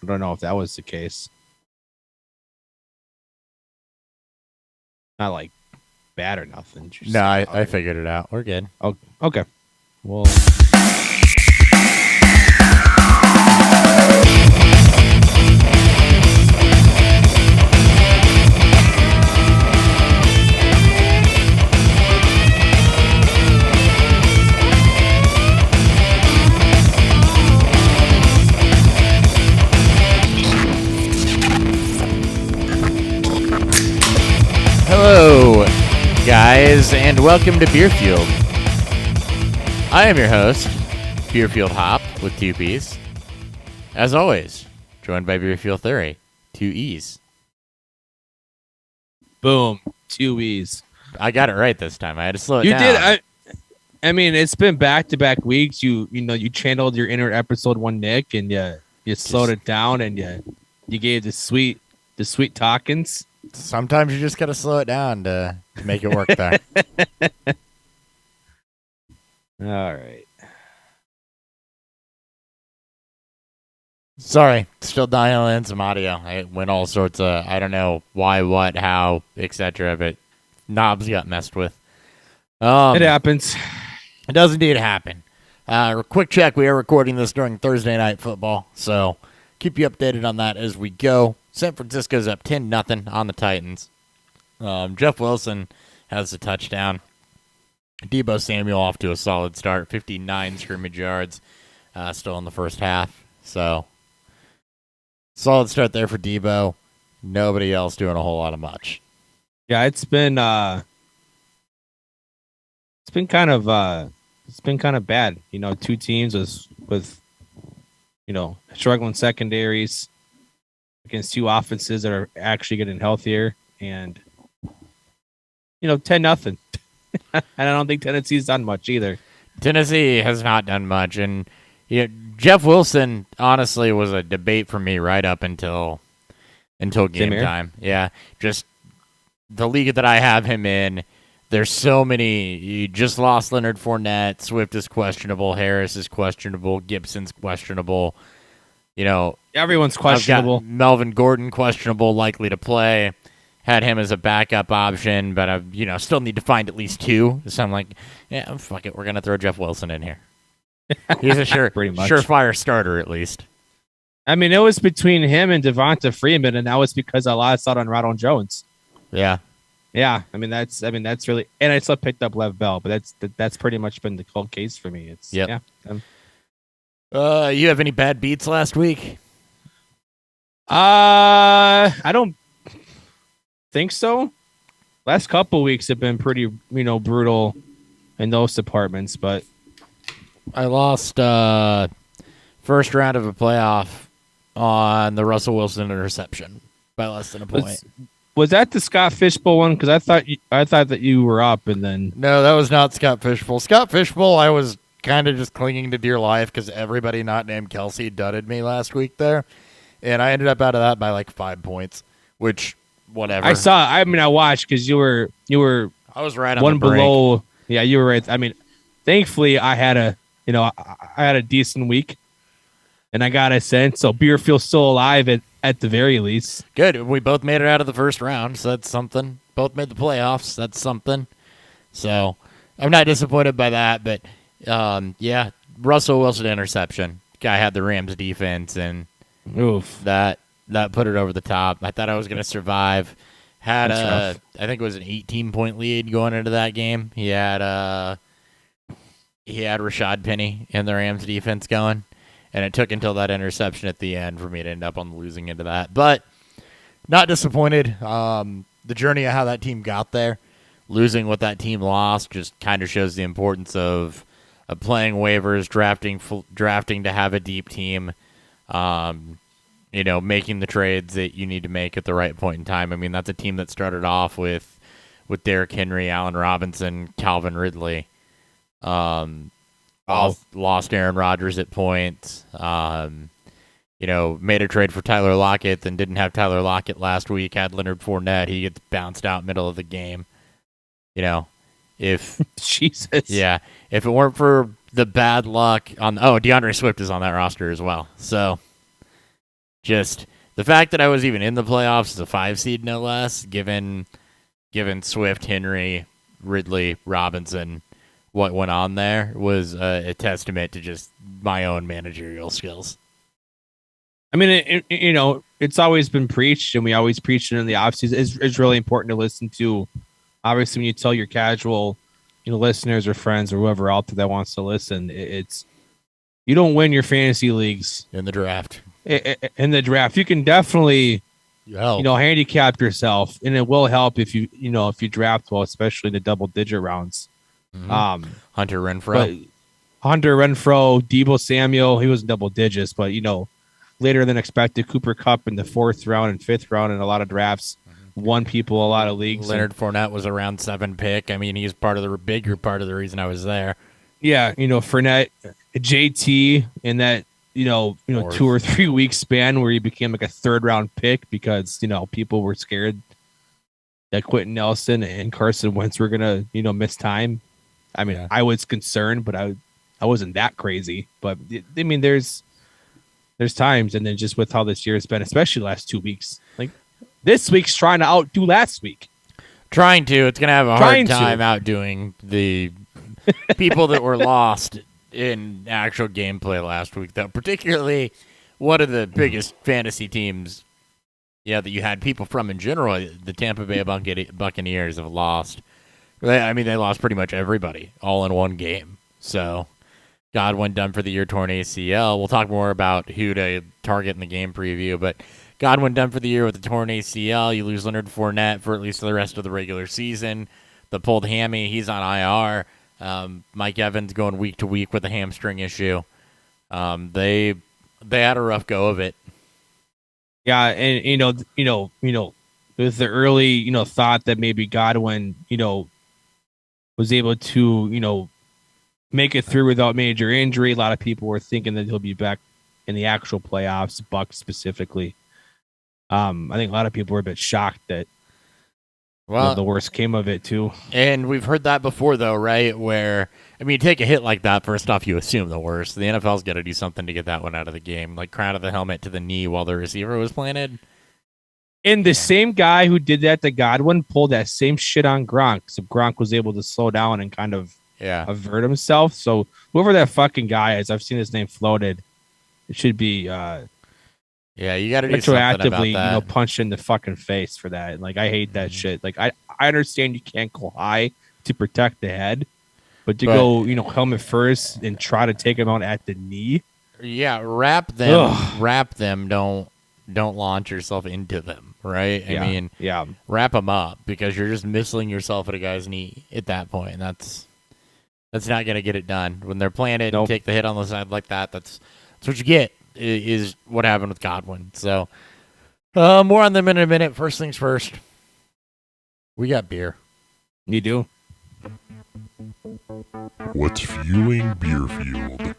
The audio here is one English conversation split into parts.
I don't know if that was the case. Not like bad or nothing. Just No, I figured it out. We're good. Oh, okay. Well. Hello, guys, and welcome to Beerfield. I am your host, Beerfield Hop, with 2 P's. As always, joined by Beerfield Theory, 2 E's. Boom. 2 E's. I got it right this time. I had to slow it You down. did. I mean, it's been back-to-back weeks. You channeled your inner episode 1 Nick, and you slowed it down, and you gave the sweet talkings. Sometimes you just got to slow it down to make it work there. All right. Sorry, still dialing in some audio. I went all sorts of, I don't know why, what, how, etc., but knobs got messed with. It happens. It does indeed happen. Quick check, we are recording this during Thursday Night Football, so keep you updated on that as we go. San Francisco's up 10-0 on the Titans. Jeff Wilson has a touchdown. Deebo Samuel off to a solid start, 59 scrimmage yards, still in the first half. So, solid start there for Deebo. Nobody else doing a whole lot of much. Yeah, it's been kind of bad. You know, 2 teams with struggling secondaries against 2 offenses that are actually getting healthier, and 10-0. And I don't think Tennessee's done much either. Tennessee has not done much, and Jeff Wilson honestly was a debate for me right up until game time. Yeah, just the league that I have him in. There's so many. You just lost Leonard Fournette. Swift is questionable. Harris is questionable. Gibson's questionable. Everyone's questionable. I've got Melvin Gordon questionable, likely to play. Had him as a backup option, but I still need to find at least 2. So I'm like, yeah, fuck it. We're gonna throw Jeff Wilson in here. He's a surefire starter at least. I mean, it was between him and Devonta Freeman, and that was because I lost out on Ronald Jones. Yeah. Yeah, I mean that's really, and I still picked up Lev Bell, but that's pretty much been the cold case for me. It's yep. Yeah. You have any bad beats last week? I don't think so. Last couple weeks have been pretty, brutal in those departments, but I lost first round of a playoff on the Russell Wilson interception by less than a point. Was that the Scott Fishbowl one? Because I thought that you were up, and then no, that was not Scott Fishbowl. Scott Fishbowl, I was kind of just clinging to dear life because everybody not named Kelsey dudded me last week there, and I ended up out of that by like 5 points, which whatever. I watched because you were. I was right on one the brink. below. Yeah, you were right. I mean, thankfully I had a decent week, and I got a sense. So Beerfield's still alive at the very least. Good. We both made it out of the first round, so that's something. Both made the playoffs. That's something. So I'm not disappointed by that, but yeah, Russell Wilson interception. Guy had the Rams defense, and oof, that put it over the top. I thought I was going to survive. Had I think it was an 18-point lead going into that game. He had Rashad Penny and the Rams defense going. And it took until that interception at the end for me to end up on the losing end of that. But not disappointed. The journey of how that team got there, losing what that team lost, just kind of shows the importance of playing waivers, drafting to have a deep team, making the trades that you need to make at the right point in time. I mean, that's a team that started off with Derrick Henry, Allen Robinson, Calvin Ridley. Lost Aaron Rodgers at points. Made a trade for Tyler Lockett, then didn't have Tyler Lockett last week. Had Leonard Fournette. He gets bounced out middle of the game. If Jesus, yeah, if it weren't for the bad luck on DeAndre Swift is on that roster as well. So, just the fact that I was even in the playoffs as a 5 seed, no less, given Swift, Henry, Ridley, Robinson, what went on there was a testament to just my own managerial skills. I mean, it's always been preached, and we always preach it in the offseason. It's really important to listen to. Obviously, when you tell your casual, listeners or friends or whoever out there that wants to listen, it's you don't win your fantasy leagues in the draft. In the draft, you can definitely, handicap yourself, and it will help if you draft well, especially in the double-digit rounds. Mm-hmm. Hunter Renfrow, Deebo Samuel, he was in double digits, but later than expected. Cooper Kupp in the 4th round and 5th round in a lot of drafts. Won people a lot of leagues. Leonard Fournette was a round 7 pick. I mean, he's bigger part of the reason I was there. Yeah, Fournette, JT in that 2 or 3 week span where he became like a 3rd round pick because people were scared that Quentin Nelson and Carson Wentz were gonna miss time. I mean, I was concerned, but I wasn't that crazy. But I mean, there's times, and then just with how this year has been, especially the last 2 weeks, like this week's trying to outdo last week. It's going to have a hard time outdoing the people that were lost in actual gameplay last week, though. Particularly one of the biggest fantasy teams, that you had people from in general, the Tampa Bay Buccaneers have lost. They lost pretty much everybody all in one game. So Godwin done for the year, torn ACL. We'll talk more about who to target in the game preview, but Godwin done for the year with the torn ACL. You lose Leonard Fournette for at least the rest of the regular season. The pulled hammy, he's on IR. Mike Evans going week to week with a hamstring issue. They had a rough go of it. Yeah, and with the early thought that maybe Godwin was able to make it through without major injury. A lot of people were thinking that he'll be back in the actual playoffs, Bucs specifically. I think a lot of people were a bit shocked that the worst came of it too. And we've heard that before, though, right? Where, you take a hit like that, first off, you assume the worst. The NFL's got to do something to get that one out of the game, like crown of the helmet to the knee while the receiver was planted. And the same guy who did that to Godwin pulled that same shit on Gronk. So Gronk was able to slow down and kind of avert himself. So whoever that fucking guy is, I've seen his name floated. It should be you got to do something about that. Punch in the fucking face for that. Like, I hate that shit. Like, I understand you can't go high to protect the head, but to go helmet first and try to take him out at the knee. Yeah, wrap them. Don't launch yourself into them, right? Wrap them up, because you're just missing yourself at a guy's knee at that point, and that's not going to get it done. When they're planted and take the hit on the side like that, that's what you get, is what happened with Godwin. So, more on them in a minute. First things first, we got beer. You do? What's fueling Beer Fueled?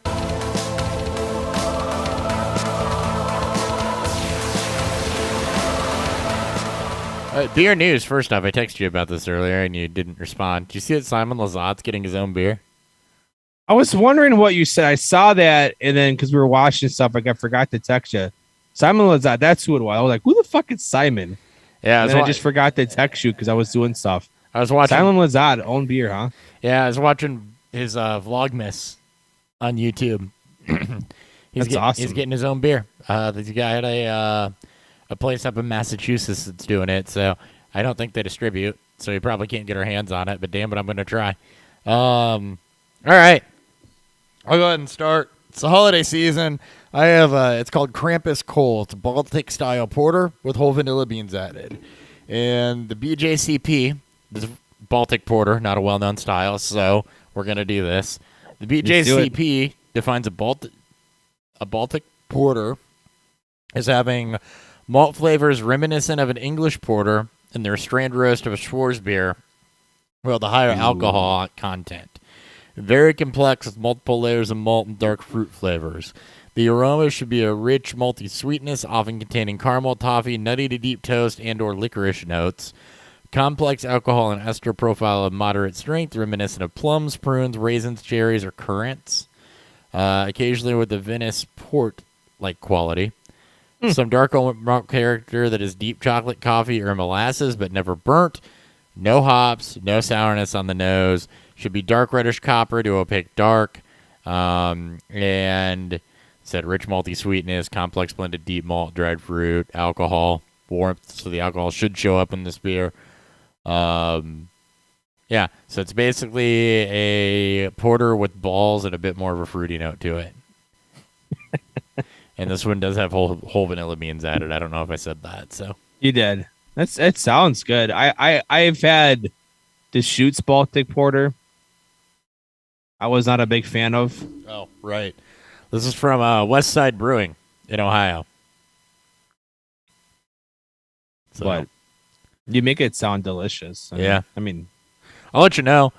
Beer news. First off, I texted you about this earlier and you didn't respond. Did you see that Simon Lazat's getting his own beer? I was wondering what you said. I saw that, and then because we were watching stuff, I forgot to text you. Simon Lazat, that's who it was. I was like, who the fuck is Simon? Yeah, I just forgot to text you because I was doing stuff. I was watching Simon Lazat, own beer, huh? Yeah, I was watching his Vlogmas on YouTube. That's awesome. He's getting his own beer. The guy had a place up in Massachusetts that's doing it, so I don't think they distribute, so we probably can't get our hands on it, but damn it, I'm going to try. All right. I'll go ahead and start. It's the holiday season. I have it's called Krampus Cole. It's a Baltic-style porter with whole vanilla beans added. And the BJCP, this is Baltic porter, not a well-known style, so we're going to do this. The BJCP defines a Baltic porter as having malt flavors reminiscent of an English porter and their strand roast of a Schwarzbier, well, the higher alcohol content. Very complex with multiple layers of malt and dark fruit flavors. The aroma should be a rich, malty sweetness, often containing caramel, toffee, nutty to deep toast, and or licorice notes. Complex alcohol and ester profile of moderate strength, reminiscent of plums, prunes, raisins, cherries, or currants. Occasionally with a Venice port-like quality. Some dark oat character that is deep chocolate coffee or molasses, but never burnt. No hops, no sourness on the nose. Should be dark reddish copper to opaque dark. And said rich malty sweetness, complex blended deep malt, dried fruit, alcohol, warmth. So the alcohol should show up in this beer. Yeah, so it's basically a porter with balls and a bit more of a fruity note to it. And this one does have whole vanilla beans added. I don't know if I said that. So You did. It sounds good. I've had the Shoots Baltic Porter. I was not a big fan of. Oh, right. This is from West Side Brewing in Ohio. So, But you make it sound delicious. Yeah. I mean, I'll let you know.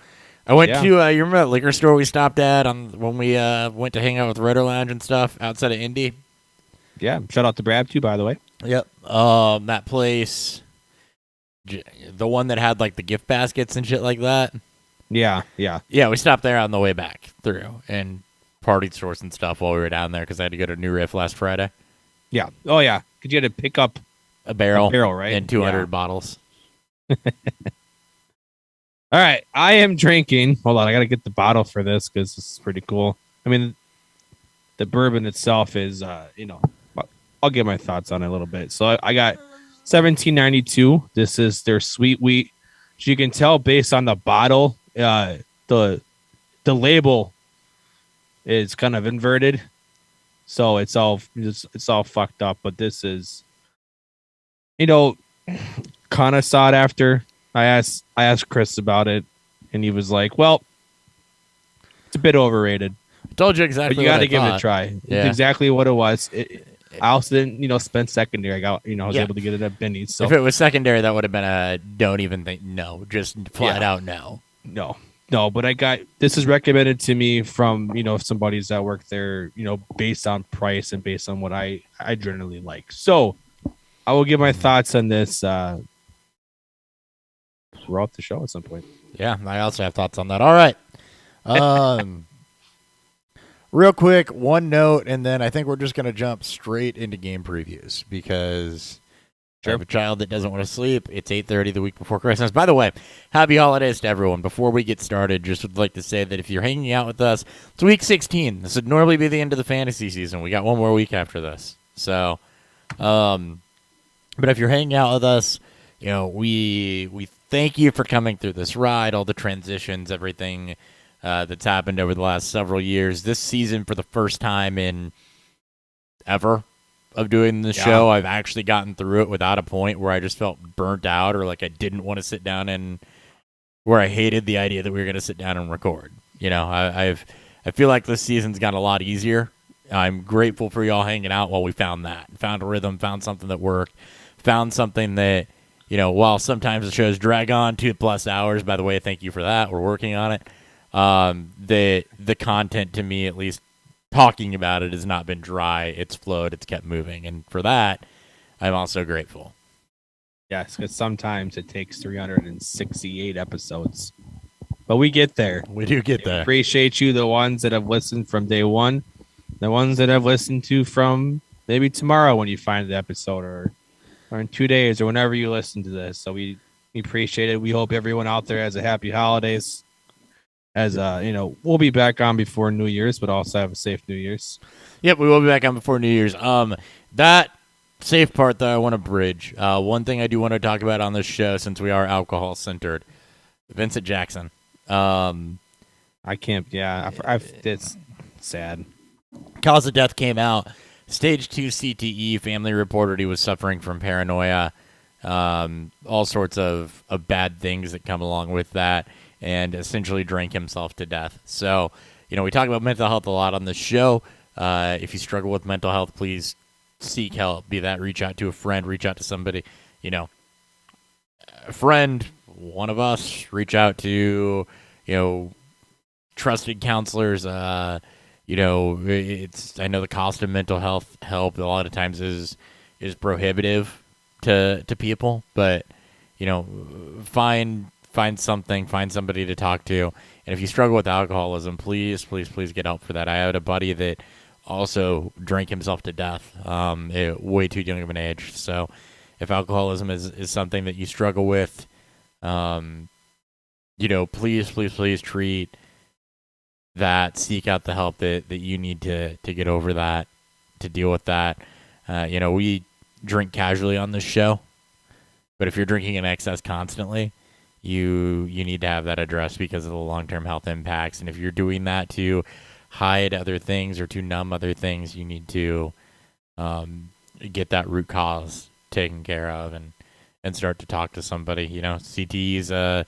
I went Yeah. to, you remember that liquor store we stopped at when we went to hang out with Rotor Lounge and stuff outside of Indy? yeah. Shout out to Brad too, by the way. Yep. That place, the one that had like the gift baskets and shit like that. Yeah, yeah. Yeah, we stopped there on the way back through and partied stores and stuff while we were down there because I had to go to New Riff last Friday. Yeah. Oh, yeah. Because you had to pick up A barrel, right? and 200 Yeah. bottles. All right. I am drinking. Hold on. I got to get the bottle for this because this is pretty cool. I mean, the bourbon itself is, I'll get my thoughts on it a little bit. So I got 1792. This is their sweet wheat. So you can tell based on the bottle, the label is kind of inverted. So it's all fucked up. But this is, kind of sought after. I asked Chris about it, and he was like, "Well, it's a bit overrated, I told you exactly. but you got to what I give it a thought. try." Yeah. It's exactly what it was. I also didn't, spend secondary. I got, I was Yeah. able to get it at Benny's. So If it was secondary, that would have been a don't even think. No, just flat Yeah. out no. no, but this is recommended to me from somebody's that work there, based on price and based on what I generally like. So I will give my thoughts on this throughout the show at some point. Yeah, I also have thoughts on that. All right. Real quick, one note, and then I think we're just going to jump straight into game previews because I have a child that doesn't want to sleep. It's 8:30 the week before Christmas. By the way, happy holidays to everyone. Before we get started, just would like to say that if you're hanging out with us, it's week 16. This would normally be the end of the fantasy season. We got one more week after this. So, but if you're hanging out with us, we thank you for coming through this ride, all the transitions, everything that's happened over the last several years. This season, for the first time in ever of doing the show, I've actually gotten through it without a point where I just felt burnt out or like I didn't want to sit down and where I hated the idea that we were going to sit down and record. I feel like this season's got a lot easier. I'm grateful for y'all hanging out while we found a rhythm, found something that worked, found something that, while sometimes the shows drag on 2+ hours, by the way, thank you for that. We're working on it. The content, to me at least, talking about it has not been dry. It's flowed. It's kept moving. And for that, I'm also grateful. Yes, because sometimes it takes 368 episodes. But we get there. We do get there. Appreciate you, the ones that have listened from day one, the ones that have listened to from maybe tomorrow when you find the episode or in 2 days or whenever you listen to this. So we appreciate it. We hope everyone out there has a happy holidays. As we'll be back on before New Year's, but also have a safe New Year's. Yep, we will be back on before New Year's. That safe part that I want to bridge. One thing I do want to talk about on this show, since we are alcohol centered, Vincent Jackson. I can't. Yeah, it's sad. Cause of death came out. Stage 2 CTE. Family reported he was suffering from paranoia. All sorts of bad things that come along with that. And essentially drank himself to death. So, we talk about mental health a lot on this show. If you struggle with mental health, please seek help. Be that reach out to a friend, reach out to somebody, a friend, one of us, reach out to, trusted counselors. I know the cost of mental health help a lot of times is prohibitive to people, but, find somebody to talk to. And if you struggle with alcoholism, please get help for that. I had a buddy that also drank himself to death at way too young of an age. So if alcoholism is something that you struggle with, please treat that. Seek out the help that you need to get over that, to deal with that. We drink casually on this show, but if you're drinking in excess constantly, you need to have that addressed because of the long-term health impacts. And if you're doing that to hide other things or to numb other things, you need to get that root cause taken care of and start to talk to somebody. CTE is a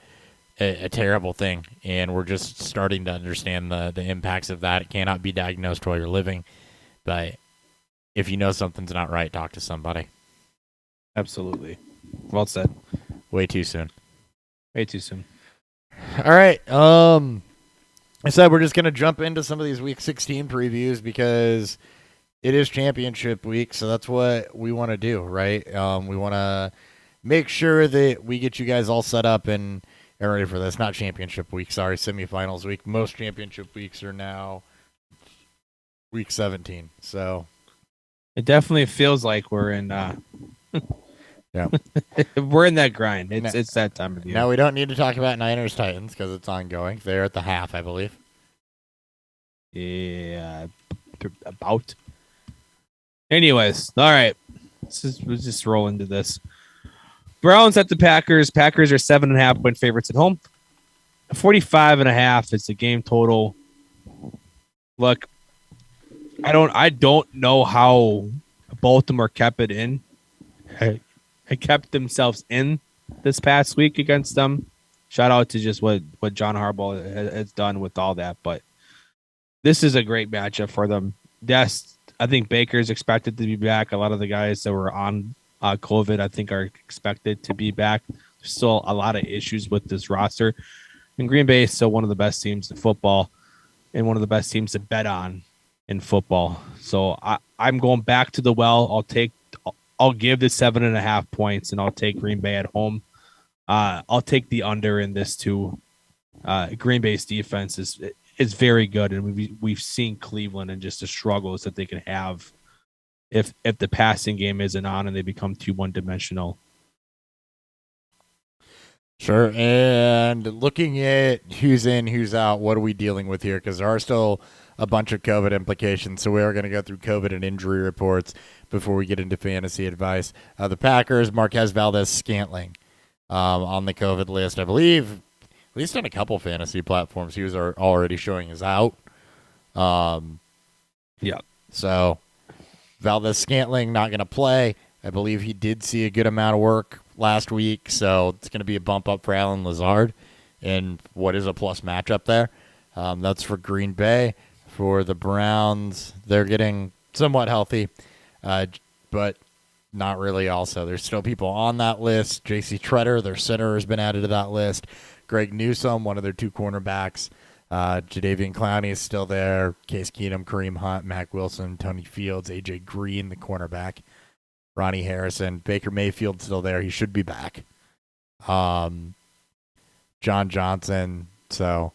terrible thing, and we're just starting to understand the impacts of that. It cannot be diagnosed while you're living, but if you know something's not right, talk to somebody. Absolutely. Well said. Way too soon. Way too soon. All right. I said we're just going to jump into some of these Week 16 previews because it is championship week, so that's what we want to do, right? We want to make sure that we get you guys all set up and ready for this. Not championship week, sorry, semifinals week. Most championship weeks are now Week 17, so... It definitely feels like we're in... Yeah, we're in that grind. It's that time of year. Now we don't need to talk about Niners Titans because it's ongoing. They're at the half, I believe. Yeah, about. Anyways, all right. We'll just roll into this. Browns at the Packers. Packers are 7.5-point favorites at home. 45.5 is the game total. Look, I don't know how Baltimore kept it in. Kept themselves in this past week against them. Shout out to just what John Harbaugh has done with all that. But this is a great matchup for them. Yes, I think Baker's expected to be back. A lot of the guys that were on COVID, I think, are expected to be back. There's still a lot of issues with this roster. And Green Bay is still one of the best teams in football and one of the best teams to bet on in football. So I'm going back to the well. I'll give the 7.5 points, and I'll take Green Bay at home. I'll take the under in this too. Green Bay's defense is very good, and we've seen Cleveland and just the struggles that they can have if the passing game isn't on and they become too one-dimensional. Sure, and looking at who's in, who's out, what are we dealing with here? Because there are still a bunch of COVID implications, so we are going to go through COVID and injury reports before we get into fantasy advice. The Packers, Marquez Valdez-Scantling on the COVID list. I believe, at least on a couple fantasy platforms, he was already showing his out. Yeah. So Valdez-Scantling not going to play. I believe he did see a good amount of work last week, so it's going to be a bump up for Allen Lazard in what is a plus matchup there. That's for Green Bay. For the Browns, they're getting somewhat healthy, but not really also. There's still people on that list. J.C. Treader, their center, has been added to that list. Greg Newsome, one of their two cornerbacks. Jadeveon Clowney is still there. Case Keenum, Kareem Hunt, Mac Wilson, Tony Fields, A.J. Green, the cornerback. Ronnie Harrison. Baker Mayfield's still there. He should be back. John Johnson. So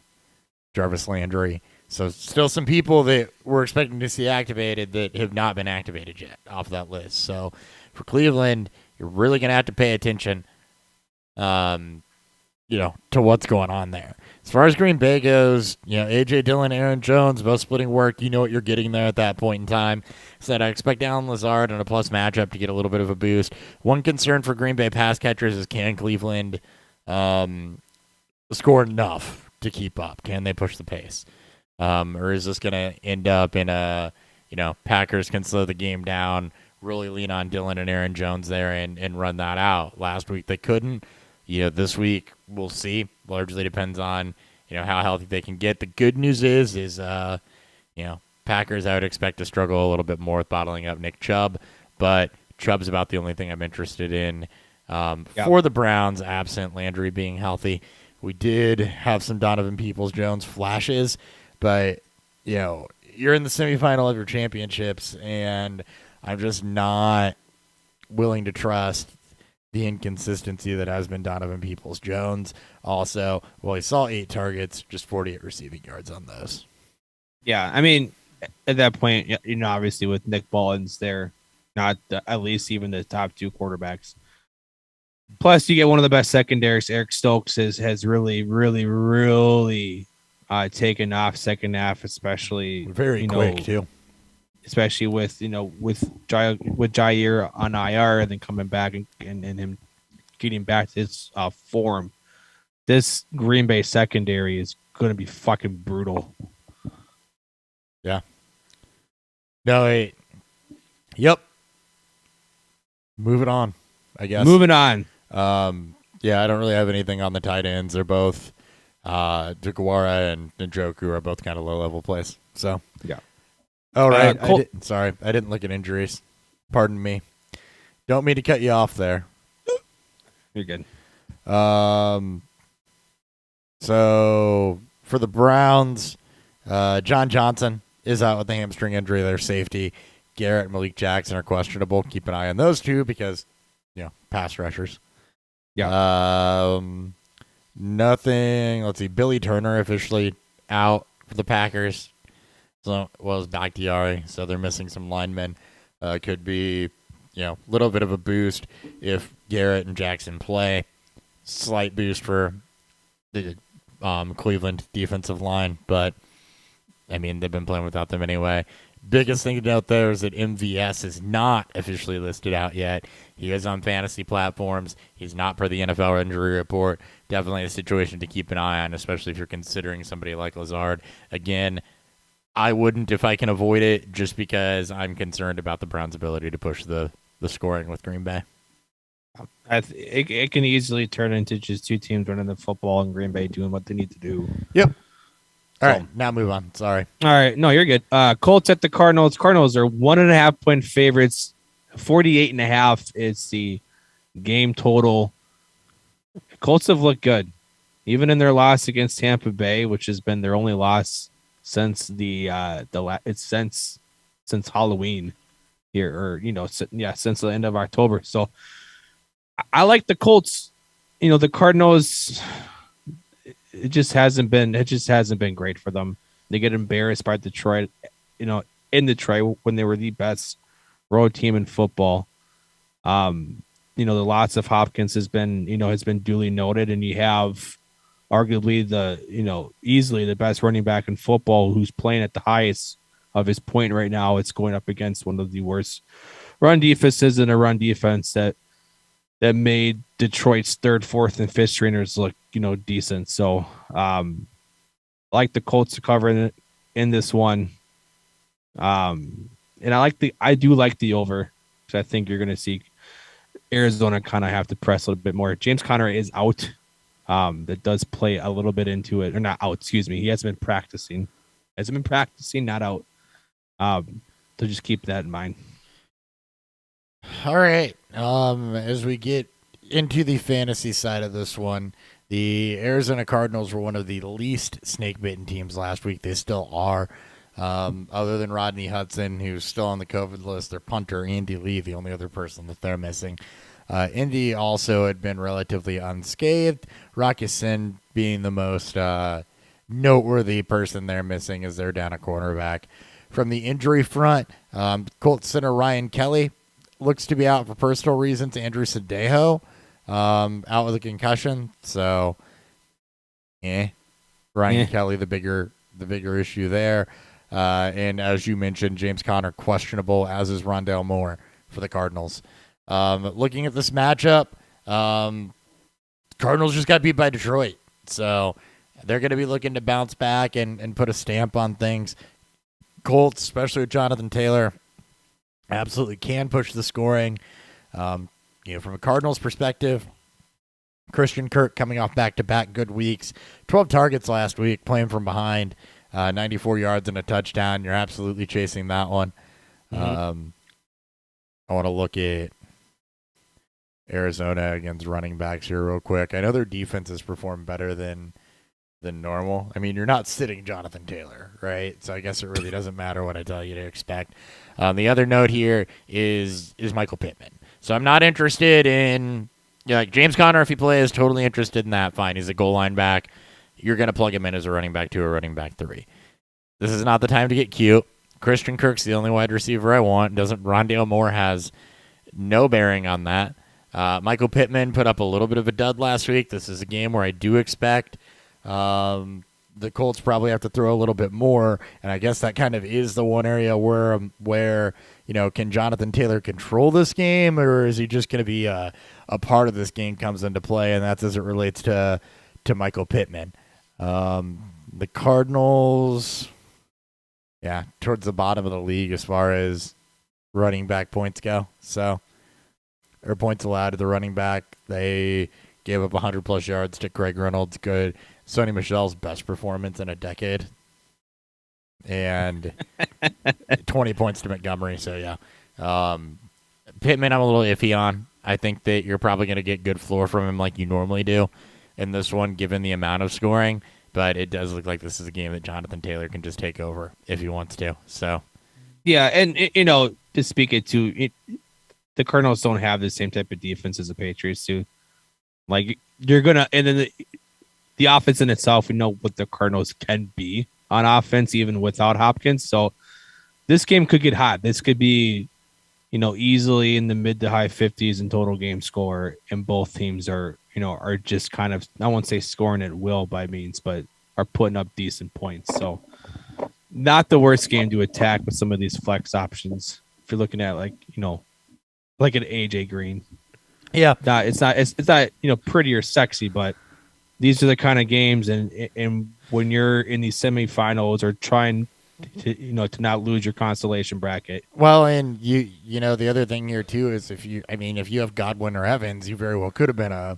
Jarvis Landry. So still some people that we're expecting to see activated that have not been activated yet off that list. So for Cleveland, you're really going to have to pay attention, to what's going on there. As far as Green Bay goes, A.J. Dillon, Aaron Jones, both splitting work. You know what you're getting there at that point in time. So I expect Allen Lazard and a plus matchup to get a little bit of a boost. One concern for Green Bay pass catchers is, can Cleveland score enough to keep up? Can they push the pace? Or is this going to end up in Packers can slow the game down, really lean on Dillon and Aaron Jones there and run that out. Last week they couldn't. This week we'll see. Largely depends on, how healthy they can get. The good news is Packers I would expect to struggle a little bit more with bottling up Nick Chubb, but Chubb's about the only thing I'm interested in. For the Browns, absent Landry being healthy, we did have some Donovan Peoples-Jones flashes. But, you're in the semifinal of your championships, and I'm just not willing to trust the inconsistency that has been Donovan Peoples-Jones. Also, he saw 8 targets, just 48 receiving yards on those. Yeah, I mean, at that point, obviously with Nick Mullins there, not at least even the top two quarterbacks. Plus, you get one of the best secondaries. Eric Stokes has really, really, really taken off second half, especially very quick too. Especially with Jair on IR and then coming back and him getting back to his form. This Green Bay secondary is going to be fucking brutal. Yeah. No, wait. Yep. Moving on, I guess. Moving on. Yeah, I don't really have anything on the tight ends. They're both Dugawara and Njoku are both kind of low-level plays. So yeah. Oh, right. Sorry, I didn't look at injuries. Pardon me. Don't mean to cut you off there. You're good. So for the Browns, John Johnson is out with a hamstring injury. Their safety, Garrett and Malik Jackson are questionable. Keep an eye on those two because, pass rushers. Yeah. Nothing. Let's see. Billy Turner officially out for the Packers. So was Bakhtiari. So they're missing some linemen. Could be, a little bit of a boost if Garrett and Jackson play. Slight boost for the Cleveland defensive line, but they've been playing without them anyway. Biggest thing to note there is that MVS is not officially listed out yet. He is on fantasy platforms. He's not per the NFL injury report. Definitely a situation to keep an eye on, especially if you're considering somebody like Lazard. Again, I wouldn't if I can avoid it, just because I'm concerned about the Browns' ability to push the scoring with Green Bay. It can easily turn into just two teams running the football and Green Bay doing what they need to do. Yep. All right, now move on. Sorry. All right, no, you're good. Colts at the Cardinals. Cardinals are 1.5 point favorites. 48.5 is the game total. Colts have looked good, even in their loss against Tampa Bay, which has been their only loss since since Halloween here, or since the end of October. So I like the Colts. The Cardinals, it just hasn't been great for them. They get embarrassed by Detroit, in Detroit when they were the best road team in football. The loss of Hopkins has been duly noted, and you have arguably easily the best running back in football who's playing at the highest of his point right now. It's going up against one of the worst run defenses in a run defense that made Detroit's third, fourth, and fifth stringers look, decent. So I like the Colts to cover in this one. And I do like the over, because I think you're going to see Arizona kind of have to press a little bit more. James Conner is out. That does play a little bit into it, or not out, excuse me. He hasn't been practicing. Not out. So just keep that in mind. All right. As we get into the fantasy side of this one, the Arizona Cardinals were one of the least snake-bitten teams last week. They still are. Other than Rodney Hudson, who's still on the COVID list, their punter, Andy Lee, the only other person that they're missing. Indy also had been relatively unscathed. Rocky Sin being the most noteworthy person they're missing, as they're down a cornerback. From the injury front, Colts center Ryan Kelly looks to be out for personal reasons. Andrew Sadejo out with a concussion. So, Ryan Kelly, the bigger issue there. And as you mentioned, James Conner questionable, as is Rondale Moore for the Cardinals. Looking at this matchup, Cardinals just got beat by Detroit. So they're going to be looking to bounce back and put a stamp on things. Colts, especially with Jonathan Taylor, absolutely can push the scoring. From a Cardinals perspective, Christian Kirk coming off back-to-back good weeks. 12 targets last week, playing from behind. 94 yards and a touchdown. You're absolutely chasing that one. Mm-hmm. I want to look at Arizona against running backs here real quick. I know their defense has performed better than normal. I mean, you're not sitting Jonathan Taylor, right? So I guess it really doesn't matter what I tell you to expect. The other note here is Michael Pittman. So I'm not interested in James Conner. If he plays, totally interested in that. Fine, he's a goal line back. You're going to plug him in as a running back 2 or running back 3. This is not the time to get cute. Christian Kirk's the only wide receiver I want. Rondale Moore has no bearing on that. Michael Pittman put up a little bit of a dud last week. This is a game where I do expect the Colts probably have to throw a little bit more, and I guess that kind of is the one area where can Jonathan Taylor control this game, or is he just going to be a part of this game comes into play, and that's as it relates to Michael Pittman. The Cardinals, towards the bottom of the league as far as running back points go. So, or points allowed to the running back. They gave up 100-plus yards to Greg Reynolds. Good. Sonny Michel's best performance in a decade. And 20 points to Montgomery. So, Pittman, I'm a little iffy on. I think that you're probably going to get good floor from him like you normally do in this one, given the amount of scoring. But it does look like this is a game that Jonathan Taylor can just take over if he wants to. So, yeah, and to speak it to the Cardinals don't have the same type of defense as the Patriots do. Like you're gonna, and then the offense in itself, we know what the Cardinals can be on offense even without Hopkins. So this game could get hot. This could be, easily in the mid to high 50s in total game score, and both teams are just kind of, I won't say scoring at will by means, but are putting up decent points. So not the worst game to attack with some of these flex options. If you're looking at like an AJ Green. Yeah. It's not pretty or sexy, but these are the kind of games, and when you're in these semifinals or trying to not lose your consolation bracket. Well, and the other thing here too is if you have Godwin or Evans, you very well could have been a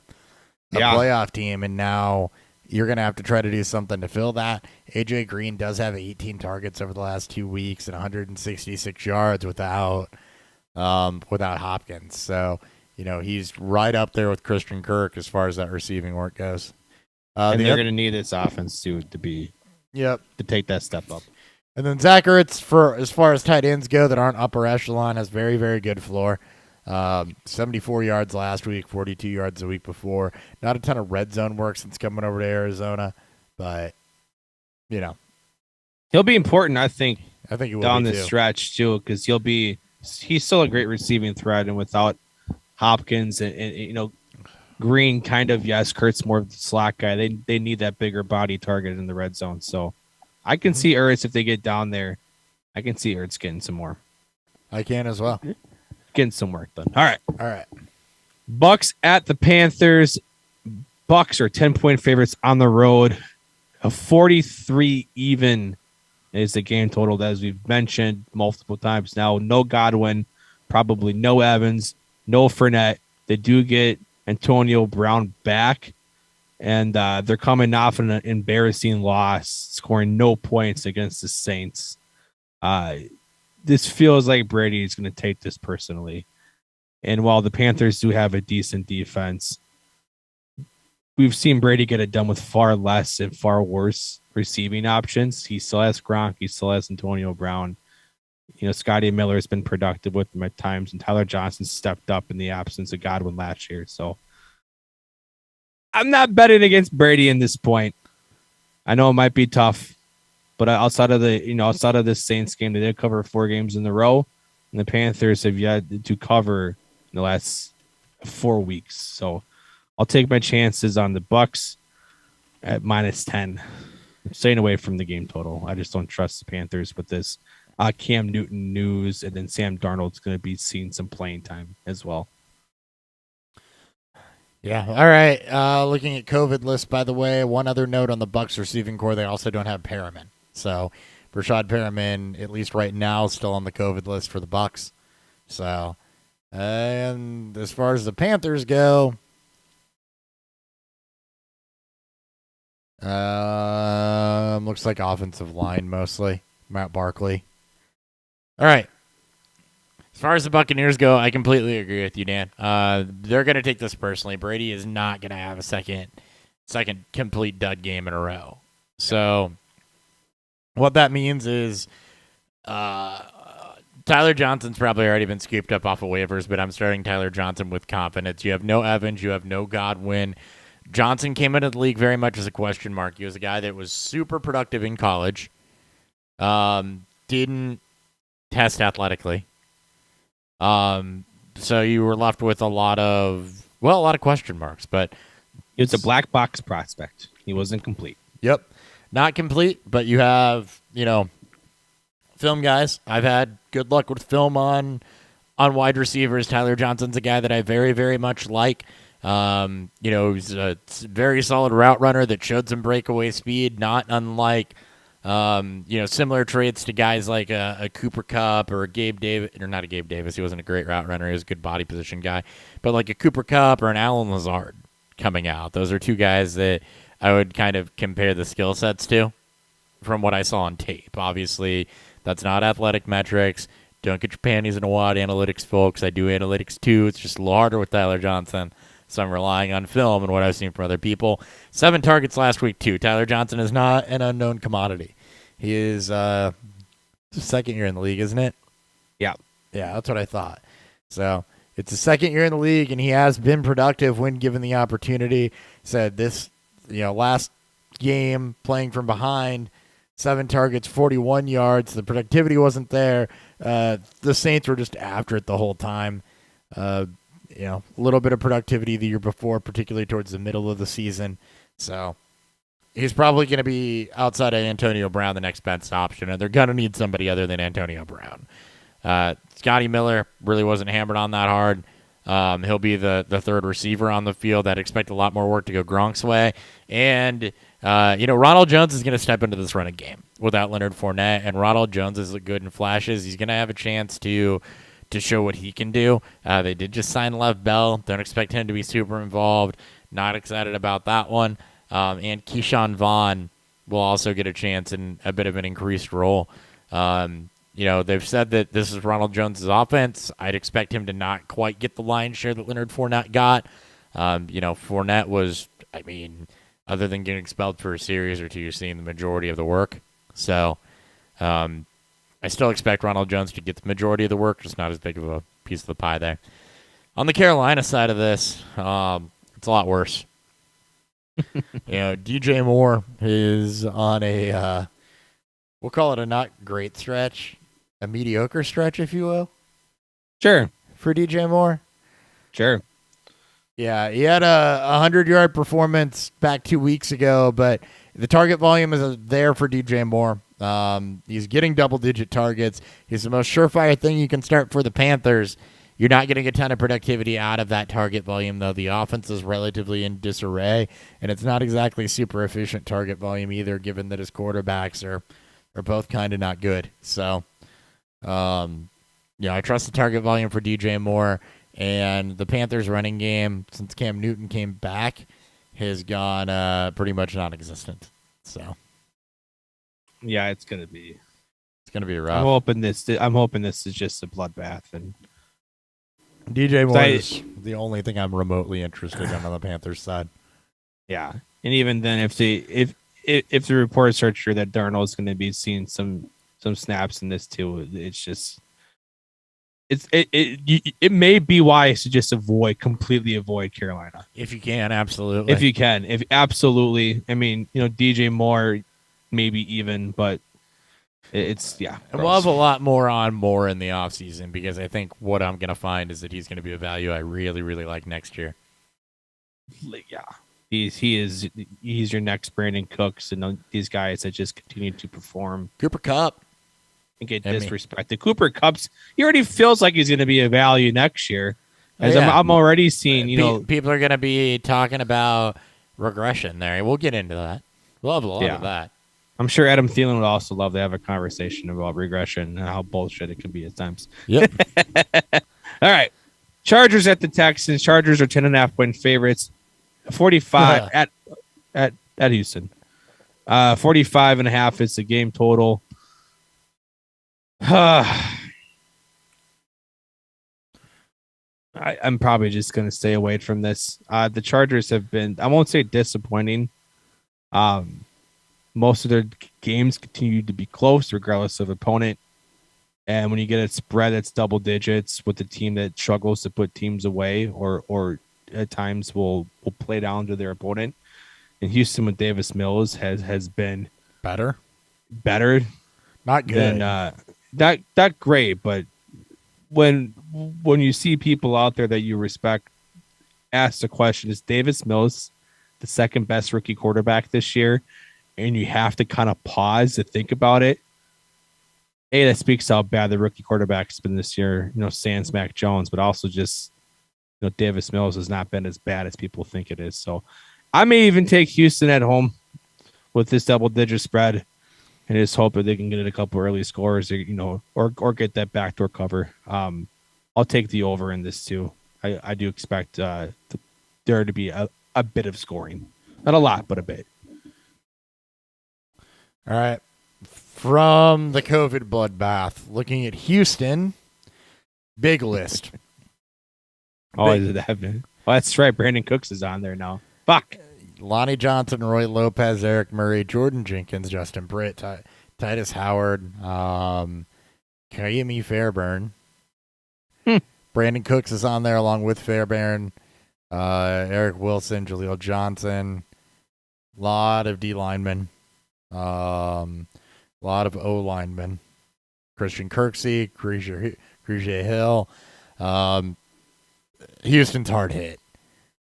playoff team, and now you're going to have to try to do something to fill that. AJ Green does have 18 targets over the last 2 weeks and 166 yards without Hopkins. So, he's right up there with Christian Kirk as far as that receiving work goes. And they're going to need this offense to take that step up. And then Zach Ertz, for as far as tight ends go that aren't upper echelon, has very, very good floor. 74 yards last week, 42 yards the week before. Not a ton of red zone work since coming over to Arizona, but he'll be important. I think he will down be the too. Stretch too, because he's still a great receiving threat, and without Hopkins and Green, kind of Kurt's more of the slot guy. They need that bigger body target in the red zone. So I can see Ertz if they get down there. I can see Ertz getting some more. I can as well. Getting some work done. All right. Bucks at the Panthers. Bucks are 10-point favorites on the road. A 43 even is the game total, as we've mentioned multiple times now. No Godwin, probably no Evans, no Fournette. They do get Antonio Brown back, and they're coming off an embarrassing loss, scoring no points against the Saints. This feels like Brady is going to take this personally. And while the Panthers do have a decent defense, we've seen Brady get it done with far less and far worse receiving options. He still has Gronk. He still has Antonio Brown. Scotty Miller has been productive with them at times, and Tyler Johnson stepped up in the absence of Godwin last year. So I'm not betting against Brady in this point. I know it might be tough, but outside of this Saints game, they did cover 4 games in a row, and the Panthers have yet to cover in the last 4 weeks. So I'll take my chances on the Bucks at -10. I'm staying away from the game total. I just don't trust the Panthers with this Cam Newton news, and then Sam Darnold's going to be seeing some playing time as well. Yeah. All right. Looking at COVID list, by the way, one other note on the Bucks receiving core, they also don't have Perriman. So Rashad Perriman, at least right now, is still on the COVID list for the Bucks. So, and as far as the Panthers go, looks like offensive line mostly. Matt Barkley. All right. As far as the Buccaneers go, I completely agree with you, Dan. They're going to take this personally. Brady is not going to have a second complete dud game in a row. So what that means is Tyler Johnson's probably already been scooped up off of waivers, but I'm starting Tyler Johnson with confidence. You have no Evans. You have no Godwin. Johnson came into the league very much as a question mark. He was a guy that was super productive in college. Didn't test athletically. So you were left with a lot of question marks, but He was a black box prospect. He wasn't complete. Yep. Not complete, but you have, film guys. I've had good luck with film on wide receivers. Tyler Johnson's a guy that I very, very much like. He's a very solid route runner that showed some breakaway speed, not unlike, similar traits to guys like a Cooper Kupp or a Gabe Davis, or not a Gabe Davis. He wasn't a great route runner. He was a good body position guy, but like a Cooper Kupp or an Allen Lazard coming out. Those are two guys that I would kind of compare the skill sets to from what I saw on tape. Obviously, that's not athletic metrics. Don't get your panties in a wad, analytics folks. I do analytics too. It's just a little harder with Tyler Johnson. So I'm relying on film and what I've seen from other people. 7 targets last week, too. Tyler Johnson is not an unknown commodity. He is second year in the league, isn't it? Yeah. Yeah, that's what I thought. So it's his second year in the league, and he has been productive when given the opportunity. Said this, last game playing from behind, 7 targets, 41 yards. The productivity wasn't there. The Saints were just after it the whole time. A little bit of productivity the year before, particularly towards the middle of the season. So he's probably going to be outside of Antonio Brown, the next best option, and they're going to need somebody other than Antonio Brown. Scotty Miller really wasn't hammered on that hard. He'll be the third receiver on the field. I'd expect a lot more work to go Gronk's way. And, Ronald Jones is going to step into this running game without Leonard Fournette, and Ronald Jones is good in flashes. He's going to have a chance to show what he can do. They did just sign Lev Bell. Don't expect him to be super involved. Not excited about that one. And Keyshawn Vaughn will also get a chance in a bit of an increased role. They've said that this is Ronald Jones' offense. I'd expect him to not quite get the lion's share that Leonard Fournette got. Fournette was, other than getting expelled for a series or two, you're seeing the majority of the work. So, I still expect Ronald Jones to get the majority of the work, just not as big of a piece of the pie there. On the Carolina side of this, it's a lot worse. DJ Moore is on a, we'll call it a not great stretch, a mediocre stretch, if you will. Sure. For DJ Moore. Sure. Yeah, he had a 100-yard performance back 2 weeks ago, but the target volume is there for DJ Moore. He's getting double-digit targets. He's the most surefire thing you can start for the Panthers. You're not getting a ton of productivity out of that target volume, though. The offense is relatively in disarray, and it's not exactly super efficient target volume either, given that his quarterbacks are both kind of not good. So, I trust the target volume for DJ Moore, and the Panthers' running game, since Cam Newton came back, has gone pretty much non-existent. So. Yeah, it's gonna be rough. I'm hoping this is just a bloodbath, and DJ Moore is the only thing I'm remotely interested in on the Panthers side. Yeah, and even then, if the reports are true that Darnold's going to be seeing some snaps in this too, it's just it may be wise to just completely avoid Carolina if you can, absolutely. Absolutely. DJ Moore. Maybe even, but it's, yeah. And we'll have a lot more on Moore in the offseason, because I think what I'm going to find is that he's going to be a value I really, really like next year. Yeah. He's your next Brandon Cooks and these guys that just continue to perform. Cooper Kupp. And get disrespected. Cooper Kupp's, he already feels like he's going to be a value next year. As I'm already seeing, people are going to be talking about regression there. We'll get into that. We'll have a lot of that. I'm sure Adam Thielen would also love to have a conversation about regression and how bullshit it can be at times. Yep. All right. Chargers at the Texans. Chargers are 10.5-point favorites. 45 at Houston. 45.5 is the game total. I'm probably just going to stay away from this. The Chargers have been, I won't say disappointing. Most of their games continue to be close, regardless of opponent. And when you get a spread that's double digits with a team that struggles to put teams away, or at times will play down to their opponent, and Houston with Davis Mills has been better, not good that great, but when you see people out there that you respect ask the question, is Davis Mills the second best rookie quarterback this year? And you have to kind of pause to think about it. That speaks how bad the rookie quarterback's been this year, sans Mac Jones, but also just, Davis Mills has not been as bad as people think it is. So I may even take Houston at home with this double-digit spread and just hope that they can get a couple early scores, or get that backdoor cover. I'll take the over in this too. I do expect there to be a bit of scoring. Not a lot, but a bit. All right. From the COVID bloodbath, looking at Houston, big list. That's right. Brandon Cooks is on there now. Fuck. Lonnie Johnson, Roy Lopez, Eric Murray, Jordan Jenkins, Justin Britt, Titus Howard, Kaimi Fairbairn. Brandon Cooks is on there along with Fairbairn, Eric Wilson, Jaleel Johnson, lot of D linemen, lot of O linemen, Christian Kirksey, Cruz Hill. Houston's hard hit.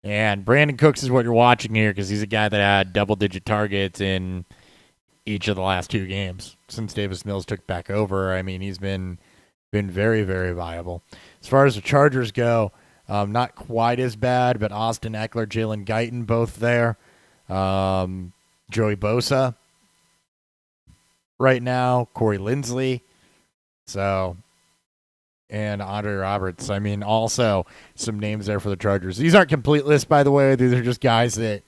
And Brandon Cooks is what you're watching here because he's a guy that had double-digit targets in each of the last two games since Davis Mills took back over. I mean, he's been very, very viable. As far as the Chargers go, not quite as bad, but Austin Eckler, Jalen Guyton, both there. Joey Bosa right now, Corey Linsley. So, and Andre Roberts. I mean, also some names there for the Chargers. These aren't complete lists, by the way. These are just guys that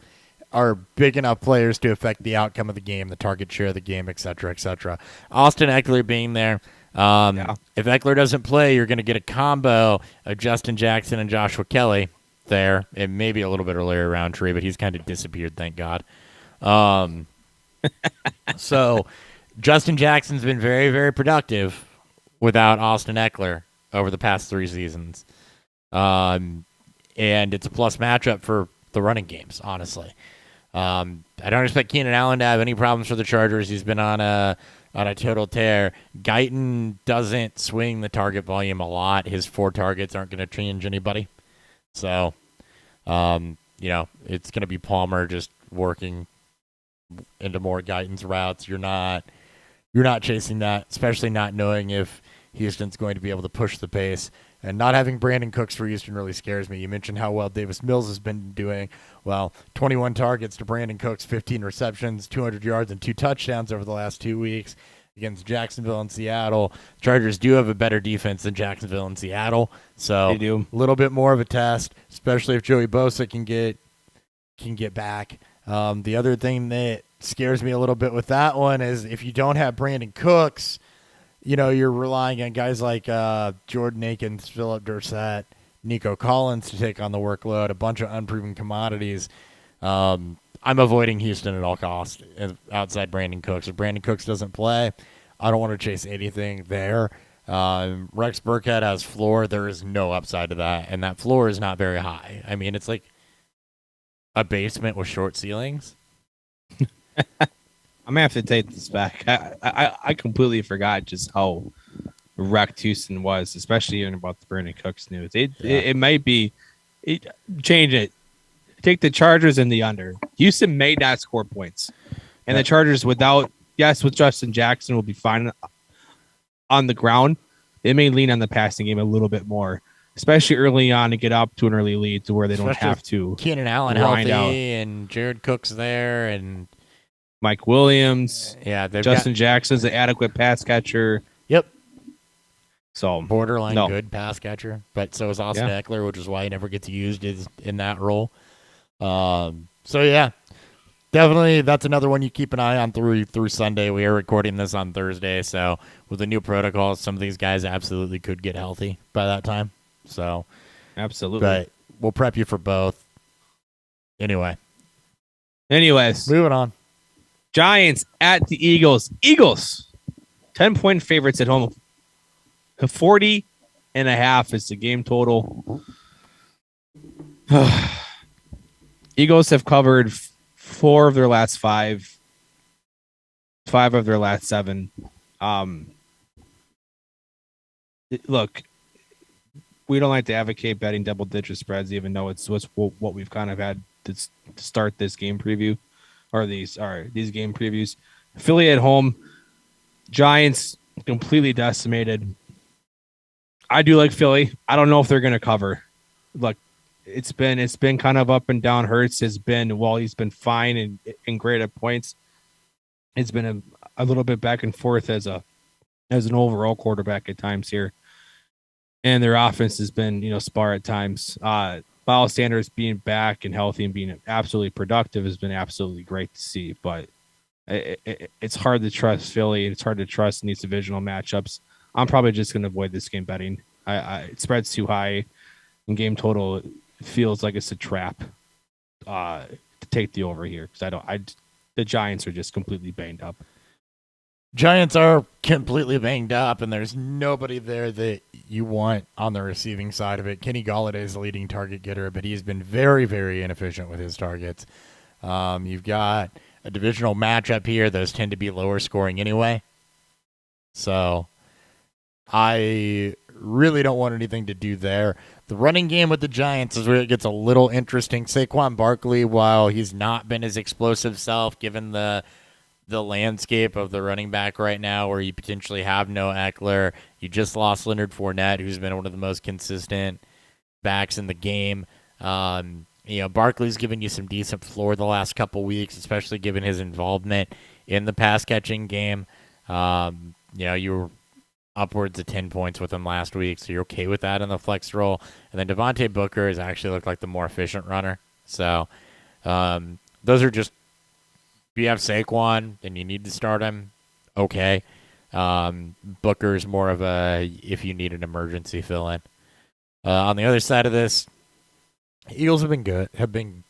are big enough players to affect the outcome of the game, the target share of the game, et cetera, et cetera. Austin Eckler being there. If Eckler doesn't play, you're going to get a combo of Justin Jackson and Joshua Kelly there. It may be a little bit earlier Roundtree, but he's kind of disappeared, thank God. So Justin Jackson's been very, very productive without Austin Eckler over the past 3 seasons. And it's a plus matchup for the running games, honestly. I don't expect Keenan Allen to have any problems for the Chargers. He's been on a total tear. Guyton doesn't swing the target volume a lot. His 4 targets aren't going to change anybody. So, it's going to be Palmer just working into more Guyton's routes. You're not chasing that, especially not knowing if Houston's going to be able to push the pace. And not having Brandon Cooks for Houston really scares me. You mentioned how well Davis Mills has been doing. Well, 21 targets to Brandon Cooks, 15 receptions, 200 yards, and 2 touchdowns over the last 2 weeks against Jacksonville and Seattle. Chargers do have a better defense than Jacksonville and Seattle. So they do. A little bit more of a test, especially if Joey Bosa can get back. The other thing that scares me a little bit with that one is if you don't have Brandon Cooks, you're relying on guys like Jordan Akins, Philip Dorsett, Nico Collins to take on the workload, a bunch of unproven commodities. I'm avoiding Houston at all costs outside Brandon Cooks. If Brandon Cooks doesn't play, I don't want to chase anything there. Rex Burkhead has floor. There is no upside to that, and that floor is not very high. I mean, it's like a basement with short ceilings. I'm gonna have to take this back. I completely forgot just how wrecked Houston was, especially even about the Brandon Cooks news. It might be change it. Take the Chargers and the under. Houston may not score points, and the Chargers with Justin Jackson will be fine on the ground. They may lean on the passing game a little bit more, especially early on to get up to an early lead to where they don't have to. Keenan Allen healthy and Jared Cook's there and Mike Williams. Yeah, Justin Jackson's an adequate pass catcher. Yep. So borderline good pass catcher, but so is Austin Eckler, which is why he never gets used in that role. Definitely that's another one you keep an eye on through Sunday. We are recording this on Thursday, so with the new protocols, some of these guys absolutely could get healthy by that time. So absolutely, but we'll prep you for both. Anyways, moving on. Giants at the Eagles. 10-point favorites at home. 40.5 is the game total. Eagles have covered 4 of their last 5. 5 of their last 7. look, we don't like to advocate betting double-digit spreads, even though it's what we've kind of had to start this game preview, or these game previews. Philly at home, Giants completely decimated. I do like Philly. I don't know if they're going to cover. Look, it's been kind of up and down. Hurts has been, while he's been fine and great at points, it's been a little bit back and forth as an overall quarterback at times here. And their offense has been, spar at times. Miles Sanders being back and healthy and being absolutely productive has been absolutely great to see. But it's hard to trust Philly. It's hard to trust in these divisional matchups. I'm probably just going to avoid this game betting. It spreads too high, and game total feels like it's a trap to take the over here, because the Giants are just completely banged up. Giants are completely banged up, and there's nobody there that you want on the receiving side of it. Kenny Golladay is the leading target getter, but he's been very, very inefficient with his targets. You've got a divisional matchup here. Those tend to be lower scoring anyway. So I really don't want anything to do there. The running game with the Giants is where it gets a little interesting. Saquon Barkley, while he's not been his explosive self, given the landscape of the running back right now, where you potentially have no Eckler. You just lost Leonard Fournette, who's been one of the most consistent backs in the game. Barkley's given you some decent floor the last couple weeks, especially given his involvement in the pass-catching game. You were upwards of 10 points with him last week, so you're okay with that in the flex role. And then Devontae Booker has actually looked like the more efficient runner. So those are just, if you have Saquon and you need to start him, okay. Booker's more of a if you need an emergency fill-in. On the other side of this, Eagles have been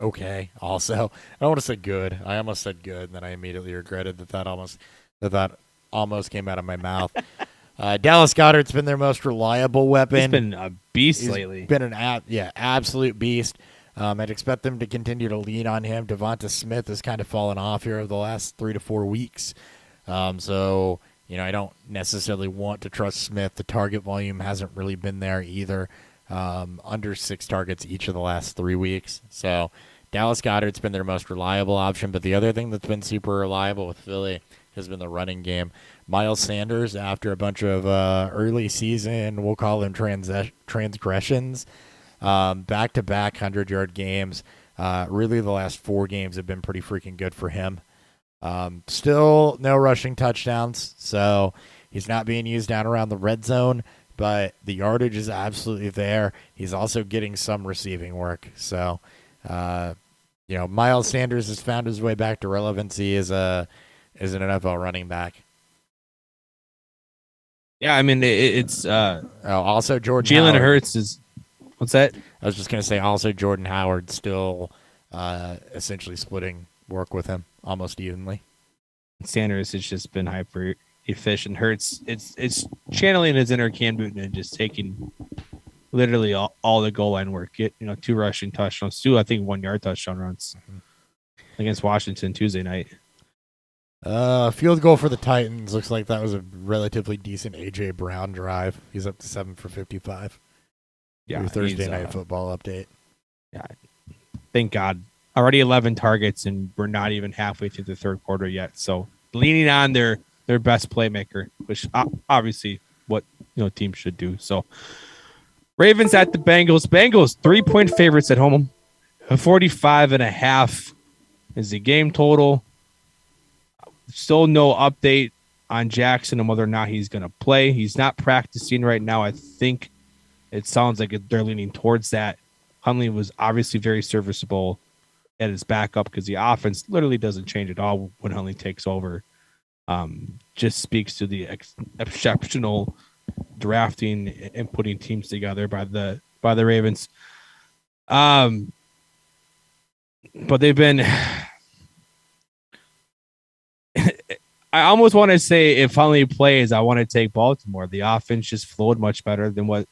okay also. I don't want to say good. I almost said good, and then I immediately regretted that almost came out of my mouth. Dallas Goddard's been their most reliable weapon. He's been a beast lately. Been an absolute beast. I'd expect them to continue to lean on him. Devonta Smith has kind of fallen off here over the last 3 to 4 weeks. I don't necessarily want to trust Smith. The target volume hasn't really been there either. Under 6 targets each of the last 3 weeks. So Dallas Goddard's been their most reliable option. But the other thing that's been super reliable with Philly has been the running game. Miles Sanders, after a bunch of early season, we'll call them transgressions, back-to-back 100-yard games. Really, the last 4 games have been pretty freaking good for him. Still no rushing touchdowns, so he's not being used down around the red zone, but the yardage is absolutely there. He's also getting some receiving work. So, Miles Sanders has found his way back to relevancy as an NFL running back. Yeah, I mean, it's also Jordan Jalen Howard. Hurts is. What's that? I was just going to say also Jordan Howard still essentially splitting work with him almost evenly. Sanders has just been hyper efficient. Hurts, it's channeling his inner Cam Newton and just taking literally all the goal line work. Get 2 rushing touchdowns, 2 I think 1-yard touchdown runs against Washington Tuesday night. Field goal for the Titans. Looks like that was a relatively decent A.J. Brown drive. He's up to 7 for 55. Yeah, your Thursday night football update. Yeah, thank God. Already 11 targets, and we're not even halfway through the third quarter yet. So leaning on their best playmaker, which obviously what teams should do. So Ravens at the Bengals. Bengals 3-point favorites at home. 45.5 is the game total. Still no update on Jackson and whether or not he's going to play. He's not practicing right now. I think it sounds like they're leaning towards that. Hundley was obviously very serviceable at his backup because the offense literally doesn't change at all when Hundley takes over. Just speaks to the exceptional drafting and putting teams together by the Ravens. But they've been. I almost want to say if Hundley plays, I want to take Baltimore. The offense just flowed much better than what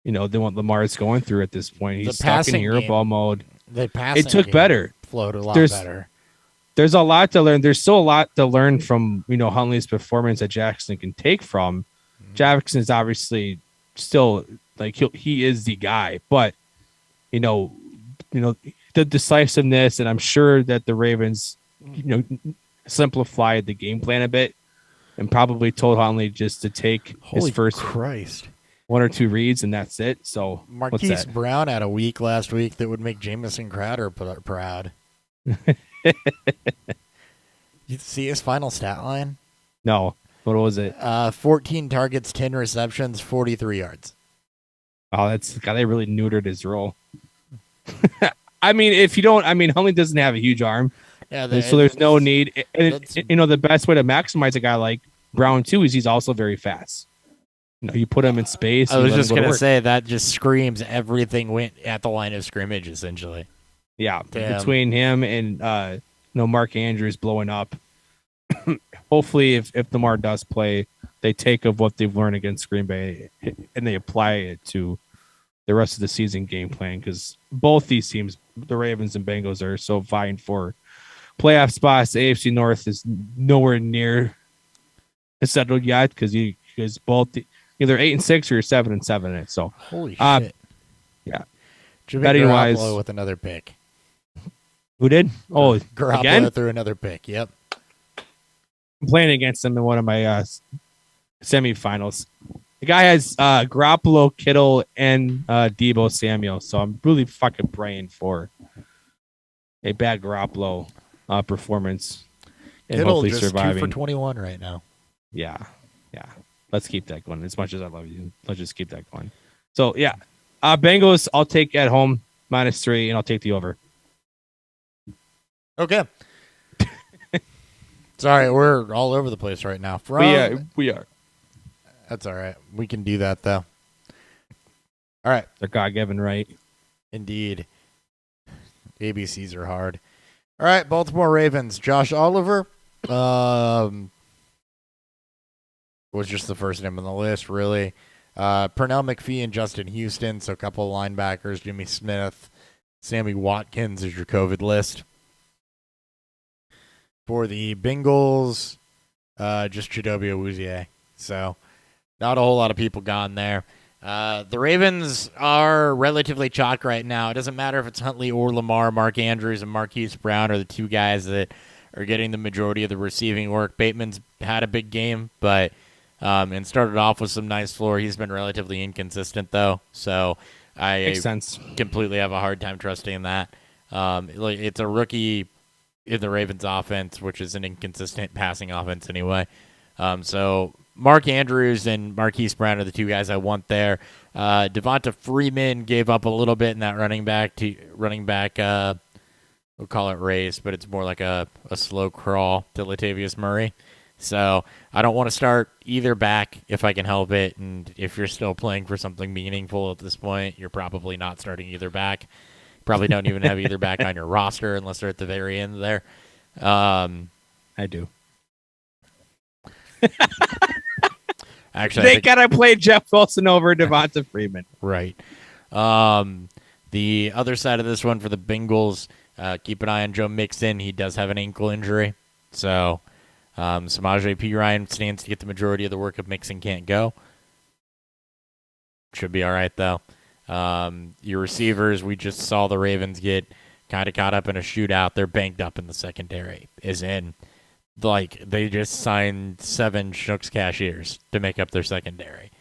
Lamar is going through at this point. He's stuck in hero ball mode. It took better. Flowed a lot better. There's a lot to learn. There's still a lot to learn from Hundley's performance that Jackson can take from. Jackson is obviously still like he is the guy, but you know the decisiveness, and I'm sure that the Ravens, simplified the game plan a bit and probably told Huntley just to take his first Christ. one or two reads and that's it. So Marquise Brown had a week last week that would make Jamison Crowder proud. You see his final stat line? No. What was it? 14 targets, 10 receptions, 43 yards. Oh, that's God. They really neutered his role. I mean, Huntley doesn't have a huge arm, so there's no need. And the best way to maximize a guy like Brown too is he's also very fast. You put him in space. I was just gonna say that just screams everything went at the line of scrimmage essentially. Yeah, between him and Mark Andrews blowing up. Hopefully, if Lamar does play, they take of what they've learned against Green Bay and they apply it to the rest of the season game plan, because both these teams, the Ravens and Bengals, are so vying for playoff spots. The AFC North is nowhere near settled yet because both either 8-6 or 7-7 in it. So holy shit, yeah. Betting wise, with another pick. Who did? Oh, Garoppolo again? threw another pick. Yep. I'm playing against him in one of my semifinals. The guy has Garoppolo, Kittle, and Deebo Samuel. So I'm really fucking praying for a bad Garoppolo performance and Kittle hopefully just surviving. 2 for 21 right now. Yeah. Let's keep that going. As much as I love you, let's just keep that going. So yeah, Bengals I'll take at home -3, and I'll take the over. Okay. Sorry, we're all over the place right now. We are. That's all right. We can do that, though. All right. They're God-given right. Indeed. ABCs are hard. All right, Baltimore Ravens. Josh Oliver was just the first name on the list, really. Pernell McPhee and Justin Houston, so a couple of linebackers. Jimmy Smith, Sammy Watkins is your COVID list. For the Bengals, just Chidobe Awuzie. So not a whole lot of people gone there. The Ravens are relatively chalk right now. It doesn't matter if it's Huntley or Lamar. Mark Andrews and Marquise Brown are the two guys that are getting the majority of the receiving work. Bateman's had a big game, but and started off with some nice floor. He's been relatively inconsistent, though. So I completely have a hard time trusting in that. It's a rookie in the Ravens offense, which is an inconsistent passing offense anyway. So Mark Andrews and Marquise Brown are the two guys I want there. Devonta Freeman gave up a little bit in that running back, we'll call it race, but it's more like a slow crawl to Latavius Murray. So I don't want to start either back if I can help it. And if you're still playing for something meaningful at this point, you're probably not starting either back. Probably don't even have either back on your roster unless they're at the very end there. I do. Actually, they gotta play Jeff Wilson over Devonta Freeman. Right. The other side of this one for the Bengals, keep an eye on Joe Mixon. He does have an ankle injury. So Samaje Perine stands to get the majority of the work if Mixon can't go. Should be all right, though. Your receivers, we just saw the Ravens get kind of caught up in a shootout. They're banked up in the secondary. They just signed 7 Schnucks cashiers to make up their secondary.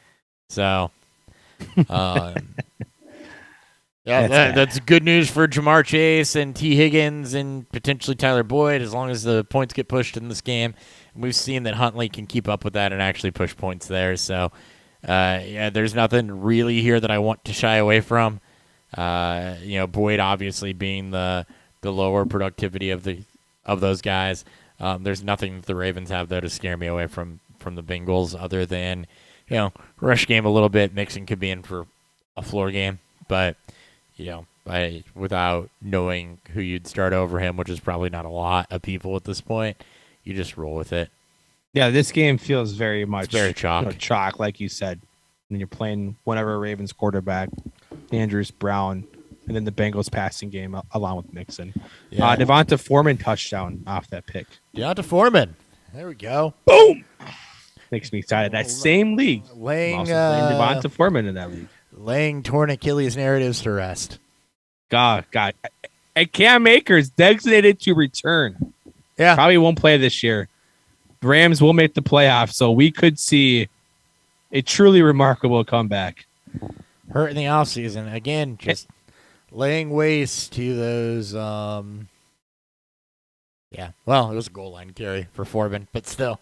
So, that's good news for Jamar Chase and T. Higgins and potentially Tyler Boyd, as long as the points get pushed in this game. We've seen that Huntley can keep up with that and actually push points there. So, there's nothing really here that I want to shy away from. Boyd obviously being the lower productivity of those guys. There's nothing that the Ravens have though to scare me away from the Bengals other than, rush game a little bit. Mixon could be in for a floor game, but without knowing who you'd start over him, which is probably not a lot of people at this point, you just roll with it. Yeah, this game feels very much very chalk. Chalk, like you said. And you're playing whatever Ravens quarterback, Andrews, Brown, and then the Bengals passing game along with Mixon. Yeah. Devonta Foreman touchdown off that pick. Devonta Foreman. There we go. Boom. makes me excited. That same league. I'm Laying also playing Devonta Foreman in that league. laying torn Achilles narratives to rest. God. And Cam Akers designated to return. Yeah. Probably won't play this year. Rams will make the playoffs, so we could see a truly remarkable comeback. Hurt in the offseason. Again, just laying waste to those. Yeah. Well, it was a goal line carry for Foreman, but still.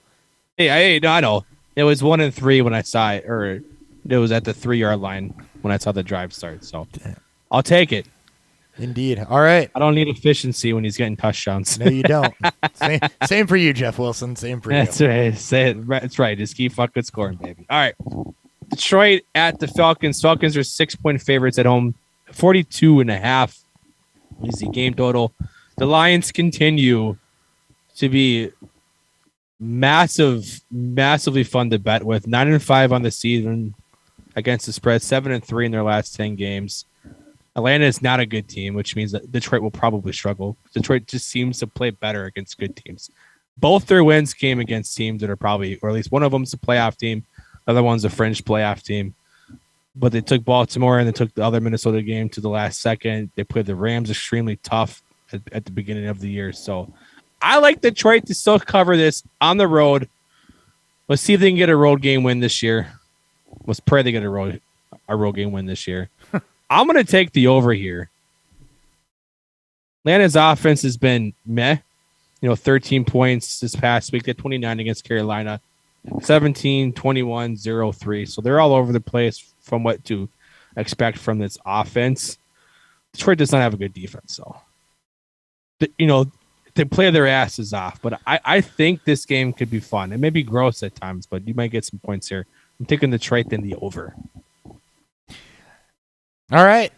Hey, no, I know. It was 1-3 when I saw it, or it was at the 3-yard line when I saw the drive start. So I'll take it. Indeed. All right. I don't need efficiency when he's getting touchdowns. No, you don't. Same for you, Jeff Wilson. Same for you. That's right. Say it. That's right. Just keep fucking scoring, baby. All right. Detroit at the Falcons. Falcons are 6-point favorites at home. 42.5 is the game total. The Lions continue to be massively fun to bet with. 9-5 on the season against the spread. 7-3 in their last 10 games. Atlanta is not a good team, which means that Detroit will probably struggle. Detroit just seems to play better against good teams. Both their wins came against teams that are probably, or at least one of them's a playoff team. The other one's a fringe playoff team. But they took Baltimore and they took the other Minnesota game to the last second. They played the Rams extremely tough at the beginning of the year. So I like Detroit to still cover this on the road. Let's see if they can get a road game win this year. Let's pray they get a road game win this year. I'm going to take the over here. Atlanta's offense has been meh. 13 points this past week. They had 29 against Carolina. 17, 21, 0-3. So they're all over the place from what to expect from this offense. Detroit does not have a good defense, though. They play their asses off. But I think this game could be fun. It may be gross at times, but you might get some points here. I'm taking Detroit than the over. All right.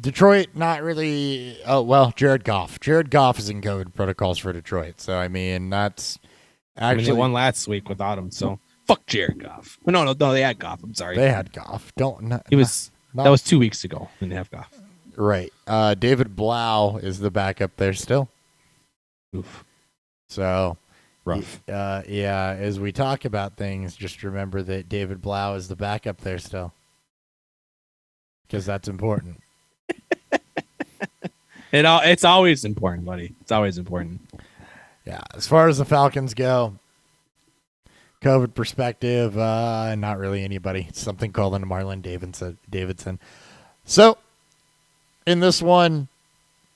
Detroit, not really. Oh, well, Jared Goff. Jared Goff is in COVID protocols for Detroit. So, that's actually. They won last week without him. So, fuck Jared Goff. No, they had Goff. I'm sorry. They had Goff. That was 2 weeks ago when they have Goff. Right. David Blau is the backup there still. Oof. So, rough. Yeah, as we talk about things, just remember that David Blau is the backup there still. Because that's important. It's always important, buddy. It's always important. Yeah. As far as the Falcons go, COVID perspective, not really anybody. It's something called Marlon Davidson. So, in this one,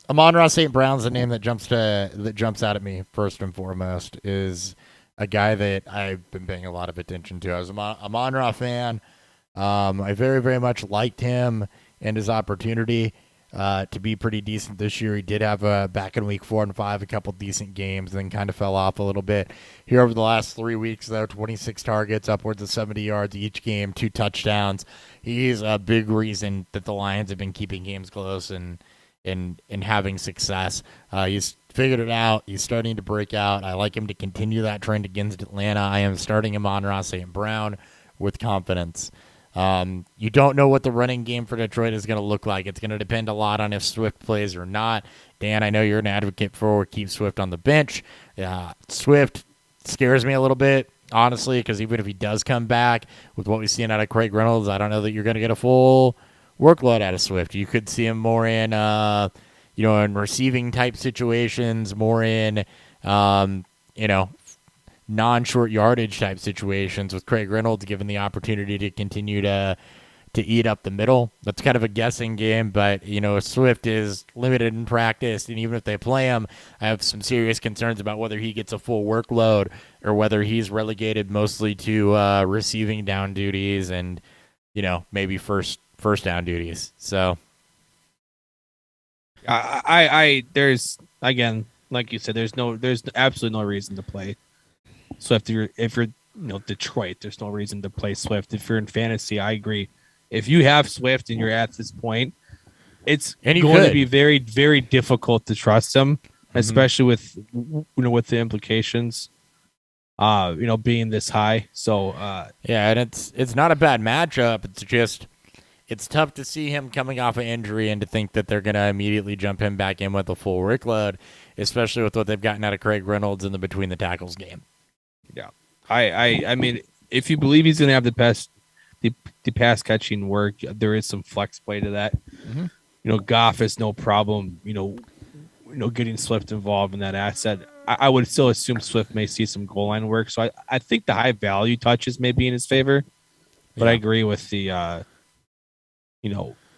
Amon-Ra St. Brown's the name that jumps out at me first and foremost. Is a guy that I've been paying a lot of attention to. I was an Amon-Ra fan. I very, very much liked him and his opportunity to be pretty decent this year. He did have back in week 4 and 5 a couple decent games, then kind of fell off a little bit. Here over the last 3 weeks, though, 26 targets, upwards of 70 yards each game, 2 touchdowns. He's a big reason that the Lions have been keeping games close and having success. He's figured it out. He's starting to break out. I like him to continue that trend against Atlanta. I am starting him on Ross St. Brown with confidence. You don't know what the running game for Detroit is going to look like. It's going to depend a lot on if Swift plays or not. Dan, I know you're an advocate for keep Swift on the bench. Swift scares me a little bit, honestly, because even if he does come back with what we've seen out of Craig Reynolds, I don't know that you're going to get a full workload out of Swift. You could see him more in, in receiving type situations, more in, non-short yardage type situations with Craig Reynolds given the opportunity to continue to eat up the middle. That's kind of a guessing game, but, Swift is limited in practice, and even if they play him, I have some serious concerns about whether he gets a full workload or whether he's relegated mostly to receiving down duties and, maybe first down duties. So there's, again, like you said, there's absolutely no reason to play Swift. If you're Detroit, there's no reason to play Swift. If you're in fantasy, I agree. If you have Swift and you're at this point, it's going to be very, very difficult to trust him, especially with the implications, being this high. So and it's not a bad matchup. It's just it's tough to see him coming off an injury and to think that they're going to immediately jump him back in with a full workload, especially with what they've gotten out of Craig Reynolds in the between the tackles game. Yeah. I mean, if you believe he's going to have the pass catching work, there is some flex play to that. Mm-hmm. Goff is no problem. Getting Swift involved in that asset. I would still assume Swift may see some goal line work. So I think the high value touches may be in his favor. But I agree with the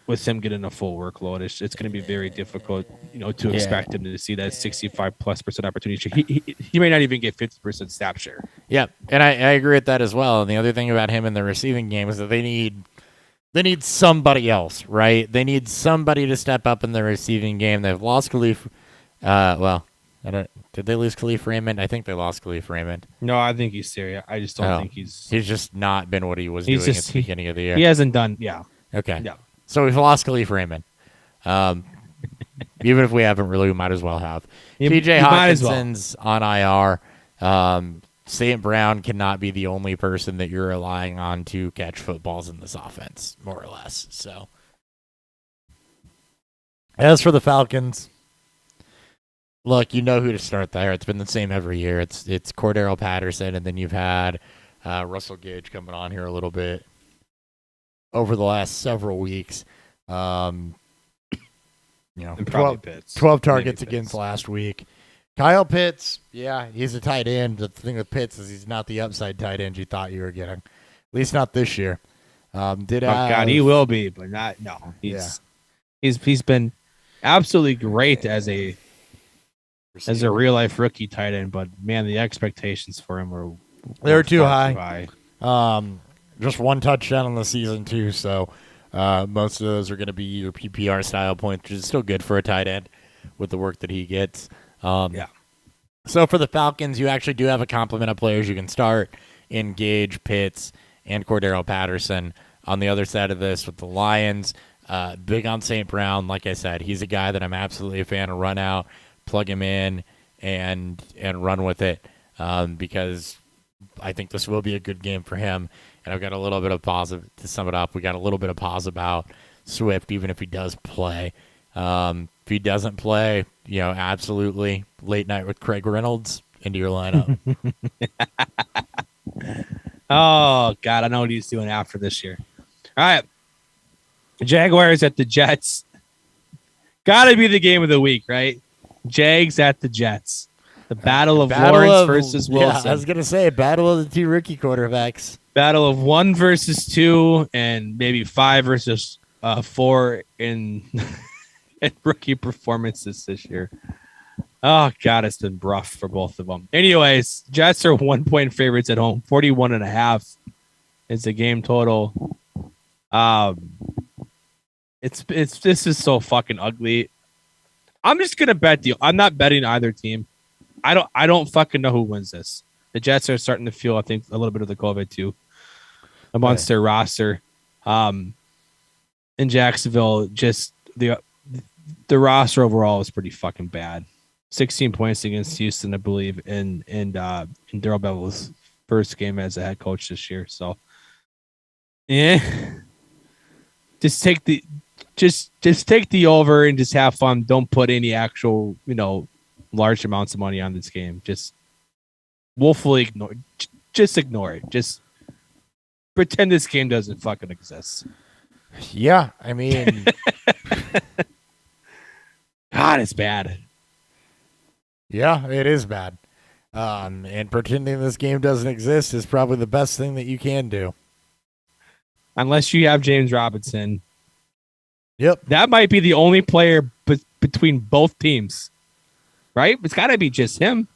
with him getting a full workload, it's going to be very difficult, to expect him to see that 65+% opportunity. He may not even get 50% snap share. Yeah, and I agree with that as well. And the other thing about him in the receiving game is that they need somebody else, right? They need somebody to step up in the receiving game. They've lost Khalif. Did they lose Khalif Raymond? I think they lost Khalif Raymond. No, I think he's serious. I just don't think he's just not been what he was doing at the beginning of the year. He hasn't done. Yeah. Okay. Yeah. So we've lost Khalif Raymond. Even if we haven't really, we might as well have. TJ Hawkinson's on IR. St. Brown cannot be the only person that you're relying on to catch footballs in this offense, more or less. So, as for the Falcons, look, you know who to start there. It's been the same every year. It's Cordero Patterson, and then you've had Russell Gage coming on here a little bit over the last several weeks. 12 targets against last week. Kyle Pitts, yeah, he's a tight end. The thing with Pitts is he's not the upside tight end you thought you were getting. At least not this year. God, he will be, but not. No, he's been absolutely great as a real life rookie tight end. But man, the expectations for him were too high. Just one touchdown in the season too, so most of those are going to be your PPR style points, which is still good for a tight end with the work that he gets. So for the Falcons, you actually do have a complement of players you can start in Gage, Pitts, and Cordero Patterson. On the other side of this, with the Lions, big on St. Brown. Like I said, he's a guy that I'm absolutely a fan of. Run out, plug him in, and run with it because I think this will be a good game for him. And I've got a little bit of positive to sum it up. We got a little bit of pause about Swift, even if he does play. If he doesn't play, absolutely late night with Craig Reynolds into your lineup. Oh, God, I know what he's doing after this year. All right. Jaguars at the Jets. Got to be the game of the week, right? Jags at the Jets. The battle of Lawrence versus Wilson. Yeah, I was going to say, battle of the two rookie quarterbacks. Battle of 1 versus 2 and maybe 5 versus 4 in rookie performances this year. Oh, God, it's been rough for both of them. Anyways, Jets are 1-point favorites at home. 41.5 is the game total. This is so fucking ugly. I'm just gonna bet I'm not betting either team. I don't fucking know who wins this. The Jets are starting to feel, I think, a little bit of the COVID too amongst their roster. In Jacksonville, just the roster overall is pretty fucking bad. 16 points against Houston, I believe, in Darrell Bevell's first game as a head coach this year. So, just take the over and just have fun. Don't put any actual, large amounts of money on this game. Just woefully ignore. Just ignore it. Just pretend this game doesn't fucking exist. Yeah, I mean, God, it's bad. Yeah, it is bad. And pretending this game doesn't exist is probably the best thing that you can do. Unless you have James Robinson. Yep. That might be the only player between both teams. Right? It's got to be just him.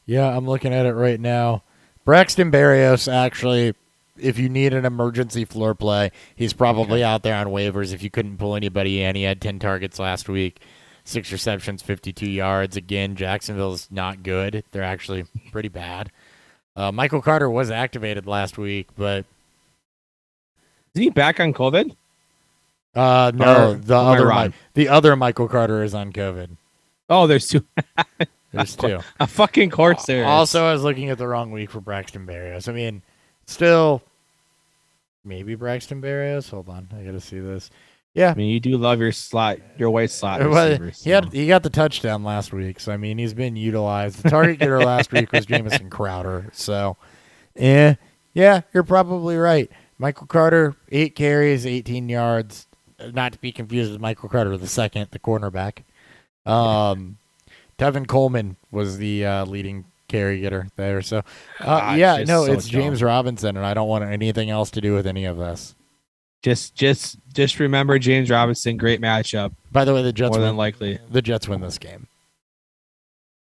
Yeah, I'm looking at it right now. Braxton Berrios, actually, if you need an emergency floor play, he's probably out there on waivers if you couldn't pull anybody in. He had 10 targets last week, 6 receptions, 52 yards. Again, Jacksonville's not good. They're actually pretty bad. Michael Carter was activated last week, but... Is he back on COVID? No, the other Michael Carter is on COVID. Oh, there's two. There's two. A fucking course there. Also, I was looking at the wrong week for Braxton Berrios. I mean, still, maybe Braxton Berrios. Hold on, I gotta see this. Yeah. I mean, you do love your white slot Well, receivers. he got the touchdown last week, so I mean he's been utilized. The target getter last week was Jamison Crowder, so yeah, you're probably right. Michael Carter, 8 carries, 18 yards. Not to be confused with Michael Carter the second, the cornerback. Tevin Coleman was the leading carry getter there. So it's James Robinson, and I don't want anything else to do with any of this. Just remember James Robinson, great matchup. By the way, the Jets more than likely the Jets win this game.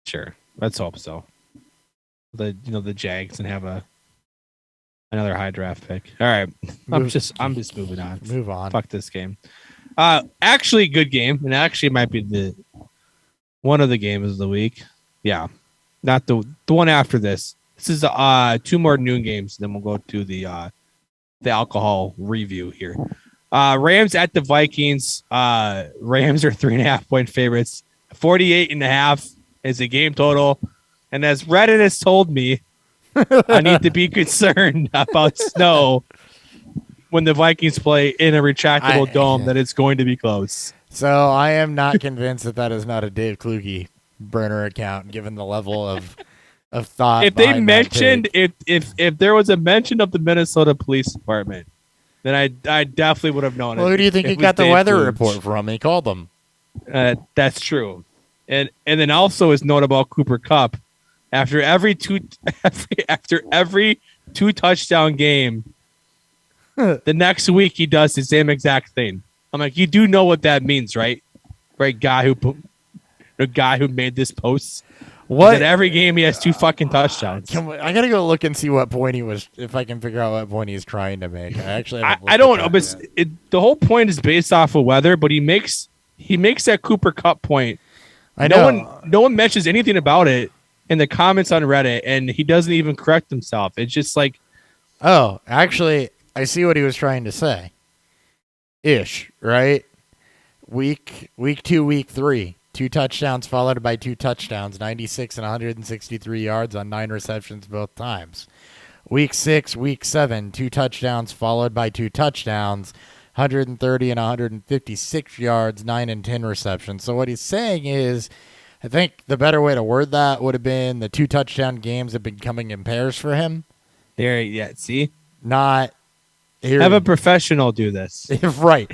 Sure, let's hope so. The Jags and have another high draft pick. All right, I'm just moving on. Move on. Fuck this game. Actually, good game, and actually might be one of the games of the week. Yeah, not the one after this. This is 2 more noon games. Then we'll go to the alcohol review here. Rams at the Vikings. Rams are 3.5-point favorites. 48.5 is the game total. And as Reddit has told me, I need to be concerned about snow when the Vikings play in a retractable dome that it's going to be close. So I am not convinced that is not a Dave Kluge burner account, given the level of thought. If they mentioned if there was a mention of the Minnesota Police Department, then I definitely would have known it. Well, who do you think he got the weather report from? He called them. That's true. And then also his note about Cooper Kupp. After every two touchdown game, the next week he does the same exact thing. I'm like, you do know what that means, right? Right, the guy who made this post. What? That every game he has 2 fucking touchdowns. I gotta go look and see what point he was. If I can figure out what point he's trying to make. I don't know, but the whole point is based off of weather. But he makes that Cooper Kupp point. I know. No one mentions anything about it in the comments on Reddit, and he doesn't even correct himself. It's just like, oh, actually, I see what he was trying to say. Ish, right? Week 2, week 3, 2 touchdowns followed by 2 touchdowns, 96 and 163 yards on 9 receptions both times. Week 6, week 7, 2 touchdowns followed by 2 touchdowns, 130 and 156 yards, 9 and 10 receptions. So what he's saying is, I think the better way to word that would have been the 2 touchdown games have been coming in pairs for him. There, yeah. See, not here. Have a professional do this, right?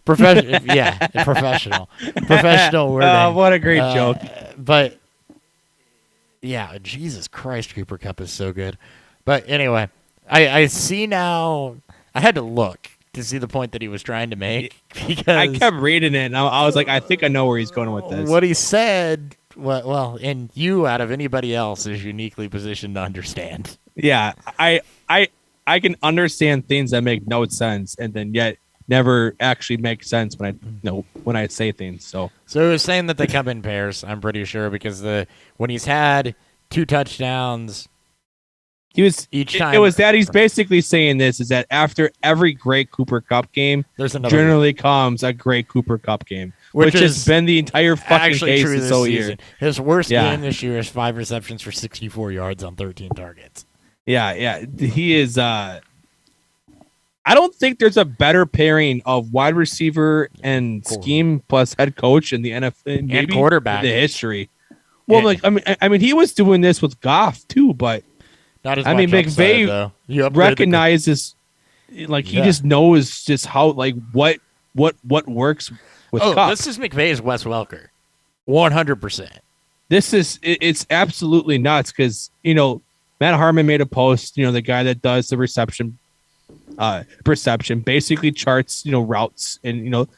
Professional wording. Oh, what a great joke! But yeah, Jesus Christ, Cooper Kupp is so good. But anyway, I see now. I had to look to see the point that he was trying to make because I kept reading it and I was like, I think I know where he's going with this. What he said, well, and you out of anybody else is uniquely positioned to understand. Yeah, I can understand things that make no sense and then yet never actually make sense when I say things. So he was saying that they come in pairs. I'm pretty sure because when he's had 2 touchdowns. Each time. It was that he's basically saying this is that after every great Cooper Kupp game, generally comes a great Cooper Kupp game, which has been the entire fucking case this whole year. His worst game this year is 5 receptions for 64 yards on 13 targets. Yeah, he is. I don't think there's a better pairing of wide receiver and scheme plus head coach in the NFL and quarterback in the history. Well, I mean, he was doing this with Goff too, but. Not as much McVay recognizes, he just knows just how, what works with Kupp. This is McVay's Wes Welker, 100%. It's absolutely nuts because Matt Harmon made a post. The guy that does the perception basically charts routes and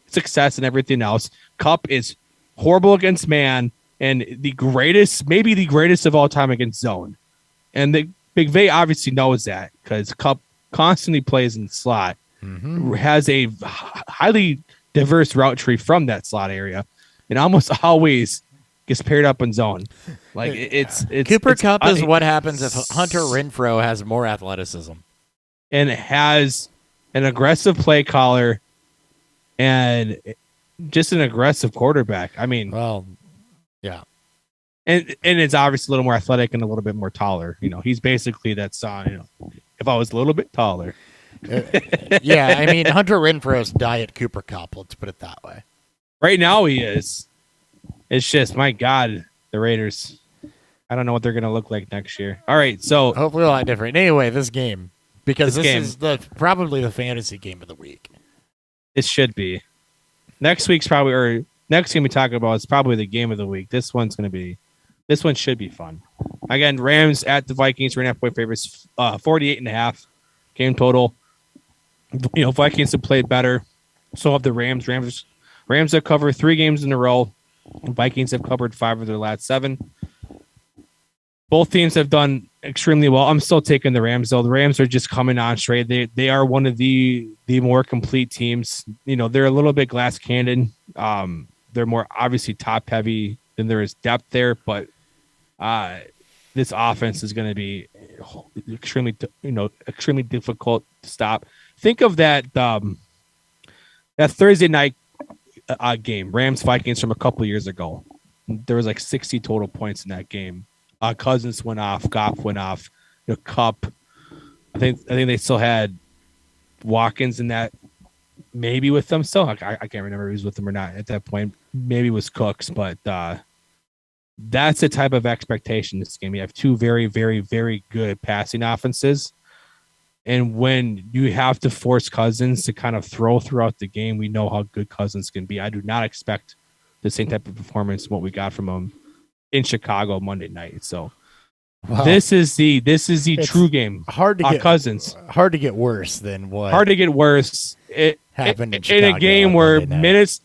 success and everything else. Kupp is horrible against man and maybe the greatest of all time against zone. And the McVay obviously knows that because Kupp constantly plays in the slot, has a highly diverse route tree from that slot area, and almost always gets paired up in zone. Cooper Kupp is what happens if Hunter Renfrow has more athleticism and has an aggressive play caller and just an aggressive quarterback. I mean, yeah. And it's obviously a little more athletic and a little bit more taller. He's basically that song. If I was a little bit taller. Yeah, I mean, Hunter Renfro's Diet Cooper Cup. Let's put it that way. Right now he is. It's just, my God, the Raiders. I don't know what they're going to look like next year. All right, so Hopefully a lot different. Anyway, this game, because This this game. is probably the fantasy game of the week. it should be. Next game we talk about is probably the game of the week. This one should be fun. Again, Rams at the Vikings, 3.5-point favorites, 48.5 game total. Vikings have played better. So have the Rams. Rams have covered 3 games in a row. Vikings have covered 5 of their last 7. Both teams have done extremely well. I'm still taking the Rams, though. The Rams are just coming on straight. They are one of the more complete teams. They're a little bit glass cannon. They're more obviously top heavy than there is depth there, but this offense is going to be extremely difficult to stop. Think of that Thursday night game, Rams Vikings from a couple years ago. There was like 60 total points in that game. Cousins went off, Goff went off, Cup. I think they still had Watkins in that, maybe with them still. I can't remember if he was with them or not at that point. Maybe it was Cooks, but that's the type of expectation this game. You have 2 very, very, very good passing offenses. And when you have to force Cousins to kind of throw throughout the game, we know how good Cousins can be. I do not expect the same type of performance what we got from him in Chicago Monday night. So this is the true game. Hard to get Cousins. Hard to get worse than what Hard to get worse. It happened in a game where minutes,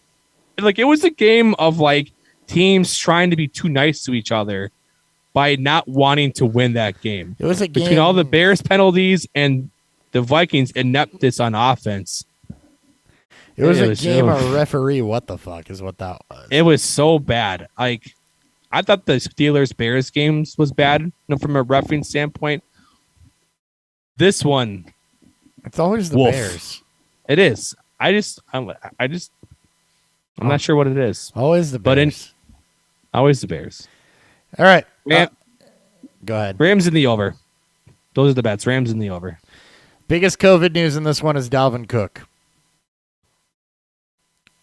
like it was a game of like teams trying to be too nice to each other by not wanting to win that game. It was a game between all the Bears penalties and the Vikings ineptness on offense. It was a game of referee. What the fuck is what that was? It was so bad. Like, I thought the Steelers-Bears games was bad from a refereeing standpoint. This one, it's always the Bears. It is. I'm not sure what it is. Always the Bears. Always the Bears. All right. Go ahead. Rams in the over. Those are the bets. Rams in the over. Biggest COVID news in this one is Dalvin Cook.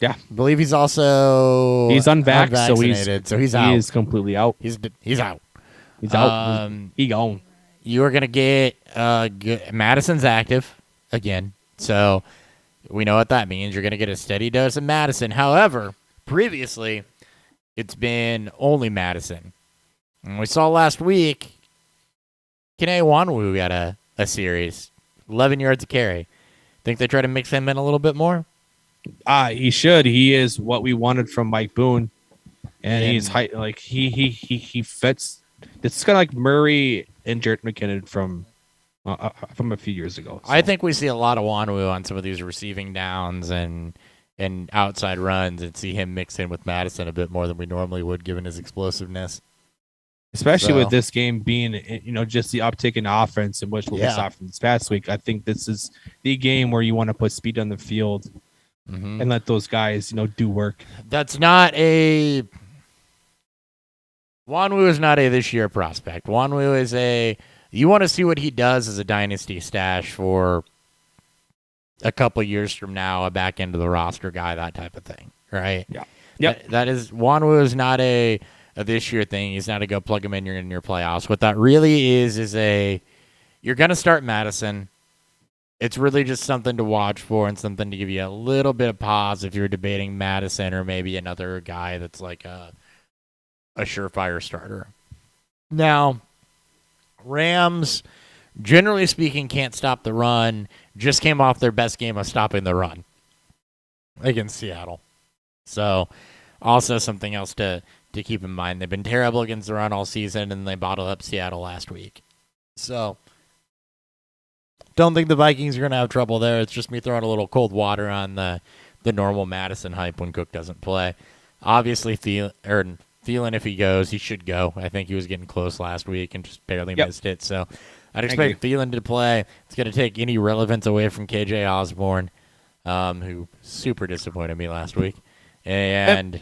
Yeah. I believe he's also unvaccinated, so he's out. He is completely out. He's out. He's out. He gone. You are going to get Madison's active again. So we know what that means. You're going to get a steady dose of Madison. However, previously, it's been only Madison. And we saw last week, Kene Wanwu got a series. 11 yards of carry. Think they try to mix him in a little bit more? He should. He is what we wanted from Mike Boone. And he's like he fits. This is kind of like Murray and Jarrett McKinnon from a few years ago. So. I think we see a lot of Wanwu on some of these receiving downs and outside runs, and see him mix in with Madison a bit more than we normally would, given his explosiveness. Especially with this game being, just the uptick in offense and which we saw from this past week. I think this is the game where you want to put speed on the field and let those guys, do work. That's not a... Wanwu is not a this year prospect. Wanwu is you want to see what he does as a dynasty stash for a couple years from now, a back end of the roster guy, that type of thing, right? Yeah. Yep. That is, Wanwu is not a this year thing. He's not a go plug him in your playoffs. What that really is you're going to start Madison. It's really just something to watch for and something to give you a little bit of pause if you're debating Madison or maybe another guy that's like a surefire starter. Now, Rams, generally speaking, can't stop the run. Just came off their best game of stopping the run against Seattle. So, also something else to keep in mind. They've been terrible against the run all season, and they bottled up Seattle last week. So, don't think the Vikings are going to have trouble there. It's just me throwing a little cold water on the normal Madison hype when Cook doesn't play. Obviously, Thielen, if he goes, he should go. I think he was getting close last week and just barely missed it. So, I'd expect Thielen to play. It's going to take any relevance away from KJ Osborne, who super disappointed me last week. And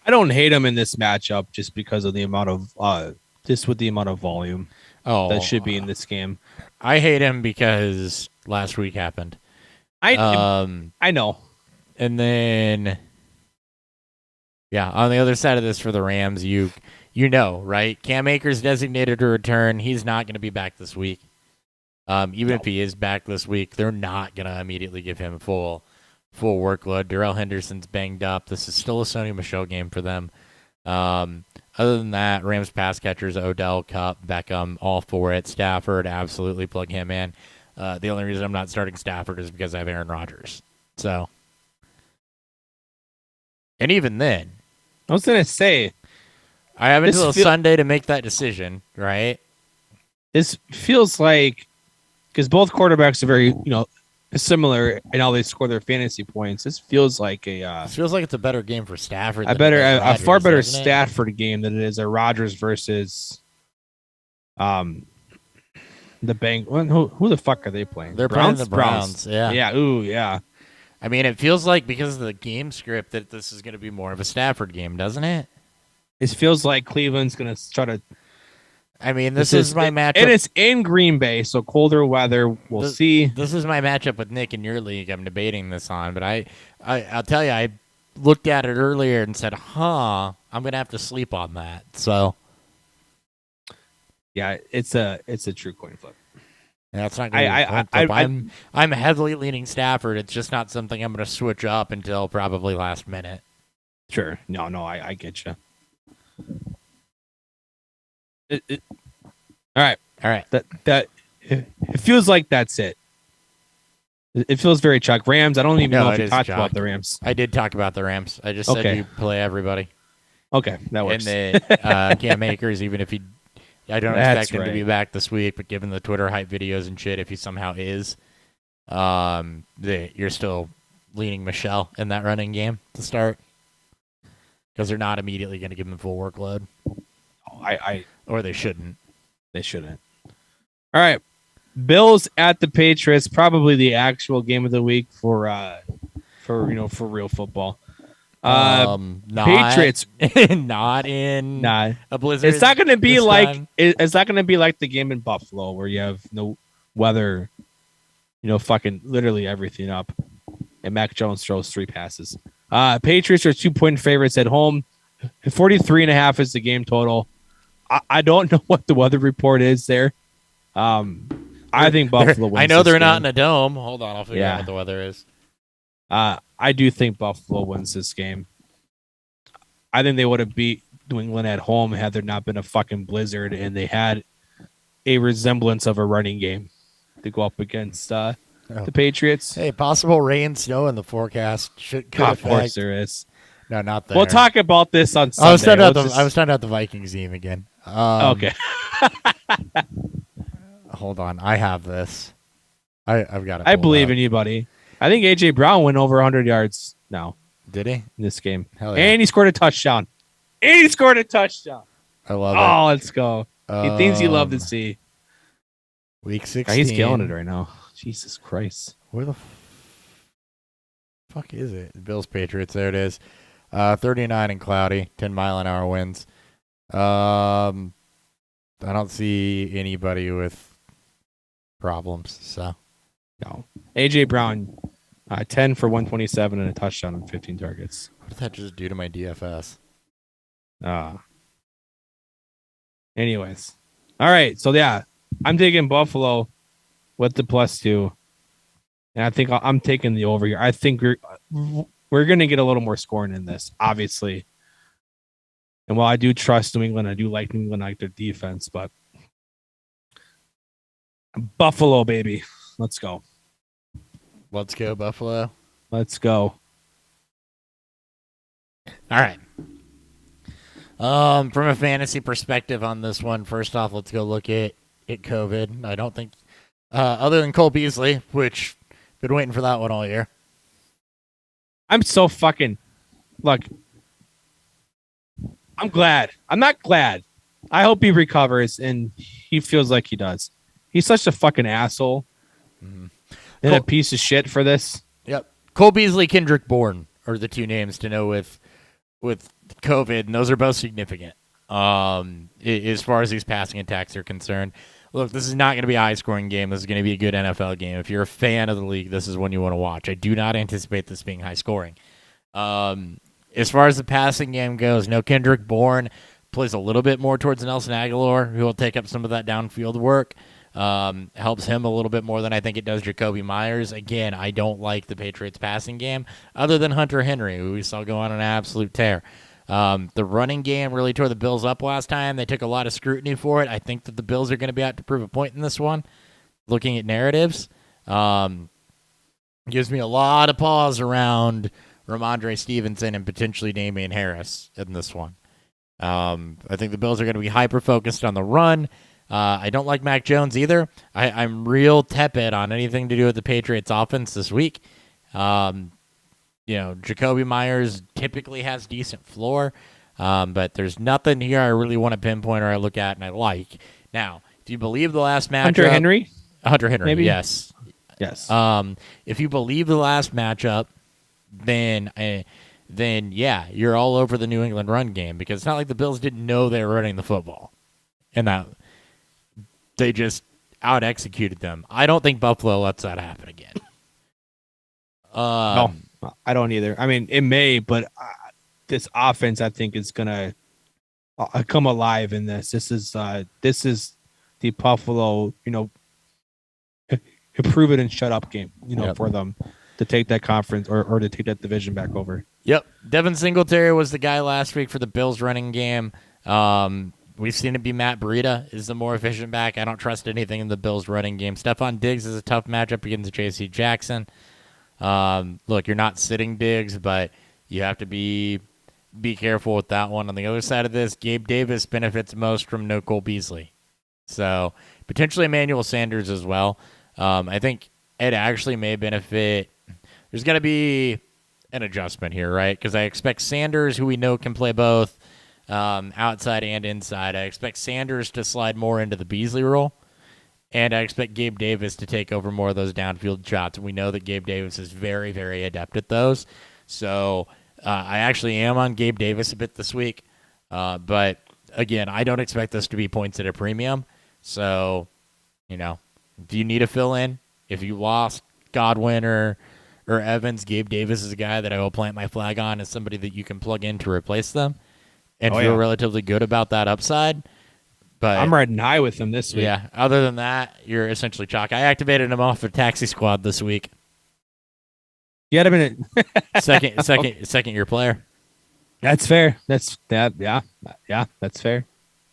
I don't hate him in this matchup just because of the amount of with the amount of volume that should be in this game. I hate him because last week happened. I know. And then, yeah, on the other side of this for the Rams, you know, right? Cam Akers designated to return. He's not going to be back this week. Even if he is back this week, they're not going to immediately give him full workload. Darrell Henderson's banged up. This is still a Sony Michel game for them. Other than that, Rams pass catchers, Odell, Kupp, Beckham, all for it. Stafford, absolutely plug him in. The only reason I'm not starting Stafford is because I have Aaron Rodgers. So, and even then, I was gonna say, I have until Sunday to make that decision, right? This feels like, because both quarterbacks are very, similar in how they score their fantasy points. This feels like it feels like it's a better game for Stafford. A far better Stafford game than it is a Rodgers versus the Bengals. Who the fuck are they playing? They're playing the Browns. Yeah. Yeah. Ooh, yeah. I mean, it feels like because of the game script that this is going to be more of a Stafford game, doesn't it? It feels like Cleveland's going to try to. I mean, this is my matchup. And it's in Green Bay, so colder weather. We'll see. This is my matchup with Nick in your league. I'm debating this on, but I'll tell you, I looked at it earlier and said, I'm going to have to sleep on that. So, yeah, it's a true coin flip. Yeah, it's not going to I'm heavily leaning Stafford. It's just not something I'm going to switch up until probably last minute. Sure. No, I get you. All right. That it feels like that's it. It feels very Chuck. Rams. I don't even know if you talked about the Rams. I did talk about the Rams. I just said you play everybody. Okay, that works. And then Cam Akers, even if I don't expect him to be back this week, but given the Twitter hype videos and shit, if he somehow is, you're still leaning Michelle in that running game to start because they're not immediately going to give him full workload. Or they shouldn't. They shouldn't. All right. Bills at the Patriots, probably the actual game of the week for real football. Patriots not in a blizzard. It's not going to be like it's not going to be like the game in Buffalo where you have no weather, fucking literally everything up, and Mac Jones throws 3 passes. Patriots are 2-point favorites at home. 43.5 is the game total. I don't know what the weather report is there. I think Buffalo wins. I know they're not in a dome. Hold on, I'll figure out what the weather is. I do think Buffalo wins this game. I think they would have beat New England at home had there not been a fucking blizzard and they had a resemblance of a running game to go up against the Patriots. Hey, possible rain, snow in the forecast. Of course there is. No, not there. We'll talk about this on Sunday. I was talking about the Vikings game again. Okay. Hold on. I have this. I've got it. I believe in you, buddy. I think A.J. Brown went over 100 yards now. Did he? In this game. Hell yeah. And he scored a touchdown. I love it. Oh, let's go. Things you love to see. Week 16. He's killing it right now. Jesus Christ. Where the fuck is it? Bills Patriots. There it is. 39 and cloudy. 10-mile-an-hour winds. I don't see anybody with problems. So no. A.J. Brown, 10 for 127 and a touchdown on 15 targets. What did that just do to my DFS? Anyways. All right. So, yeah, I'm taking Buffalo with the +2. And I think I'm taking the over here. I think we're going to get a little more scoring in this, obviously. And while I do trust New England, I do like New England, I like their defense. But Buffalo, baby. Let's go. Let's go, Buffalo. Let's go. All right. From a fantasy perspective on this one, first off, let's go look at COVID. I don't think, other than Cole Beasley, which been waiting for that one all year. I'm so fucking, look, I'm glad. I'm not glad. I hope he recovers and he feels like he does. He's such a fucking asshole. Mm-hmm. And a piece of shit for this. Yep. Cole Beasley, Kendrick Bourne are the two names to know with COVID, and those are both significant as far as these passing attacks are concerned. Look, this is not going to be a high-scoring game. This is going to be a good NFL game. If you're a fan of the league, this is one you want to watch. I do not anticipate this being high-scoring. As far as the passing game goes, no Kendrick Bourne. Plays a little bit more towards Nelson Aguilar, who will take up some of that downfield work. Helps him a little bit more than I think it does Jacoby Myers. Again, I don't like the Patriots passing game, other than Hunter Henry, who we saw go on an absolute tear. The running game really tore the Bills up last time. They took a lot of scrutiny for it. I think that the Bills are going to be out to prove a point in this one. Looking at narratives, gives me a lot of pause around Ramondre Stevenson and potentially Damian Harris in this one. I think the Bills are going to be hyper-focused on the run. I don't like Mac Jones either. I'm real tepid on anything to do with the Patriots offense this week. Jacoby Myers typically has decent floor, but there's nothing here I really want to pinpoint or I look at and I like. Now, if you believe the last matchup... Hunter Henry, maybe? Yes. If you believe the last matchup, then yeah, you're all over the New England run game, because it's not like the Bills didn't know they were running the football and that they just out-executed them. I don't think Buffalo lets that happen again. No, I don't either. I mean, it may, but this offense, I think, is going to come alive in this. This is the Buffalo, prove it and shut up game, for them to take that conference or to take that division back over. Yep. Devin Singletary was the guy last week for the Bills running game. We've seen it be Matt Breida is the more efficient back. I don't trust anything in the Bills running game. Stephon Diggs is a tough matchup against J.C. Jackson. Look, you're not sitting Diggs, but you have to be careful with that one. On the other side of this, Gabe Davis benefits most from no Cole Beasley. So potentially Emmanuel Sanders as well. I think it actually may benefit. There's going to be an adjustment here, right? Because I expect Sanders, who we know can play both outside and inside, I expect Sanders to slide more into the Beasley role, and I expect Gabe Davis to take over more of those downfield shots. And we know that Gabe Davis is very, very adept at those. So I actually am on Gabe Davis a bit this week. But, again, I don't expect this to be points at a premium. So, if you need a fill-in, if you lost Godwin or Evans, Gabe Davis is a guy that I will plant my flag on as somebody that you can plug in to replace them and feel relatively good about that upside. But I'm riding high with him this week. Yeah, other than that, you're essentially chalk. I activated him off the taxi squad this week. You had him in it. second year player. That's fair. That's fair.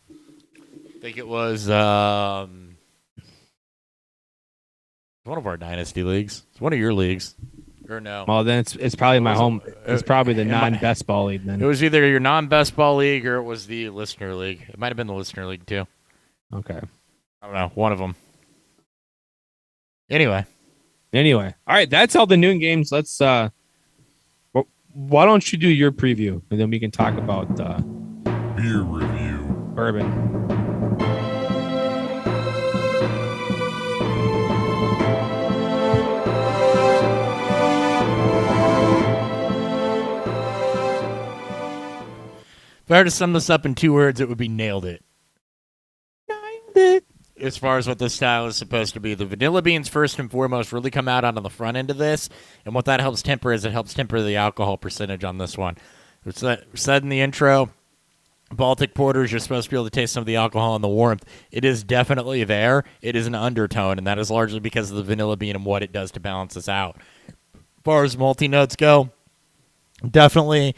I think it was one of our dynasty leagues. It's one of your leagues. Or no. Well, then it's probably my home. It's probably the non-best ball league then. It was either your non-best ball league or it was the listener league. It might have been the listener league too. Okay. I don't know. One of them. Anyway. All right. That's all the noon games. Let's. Why don't you do your preview and then we can talk about beer review. Bourbon. If I were to sum this up in 2 words, it would be nailed it. As far as what this style is supposed to be. The vanilla beans, first and foremost, really come out on the front end of this. And what that helps temper is it helps temper the alcohol percentage on this one. It's said in the intro, Baltic porters, you're supposed to be able to taste some of the alcohol and the warmth. It is definitely there. It is an undertone, and that is largely because of the vanilla bean and what it does to balance this out. As far as malty notes go, definitely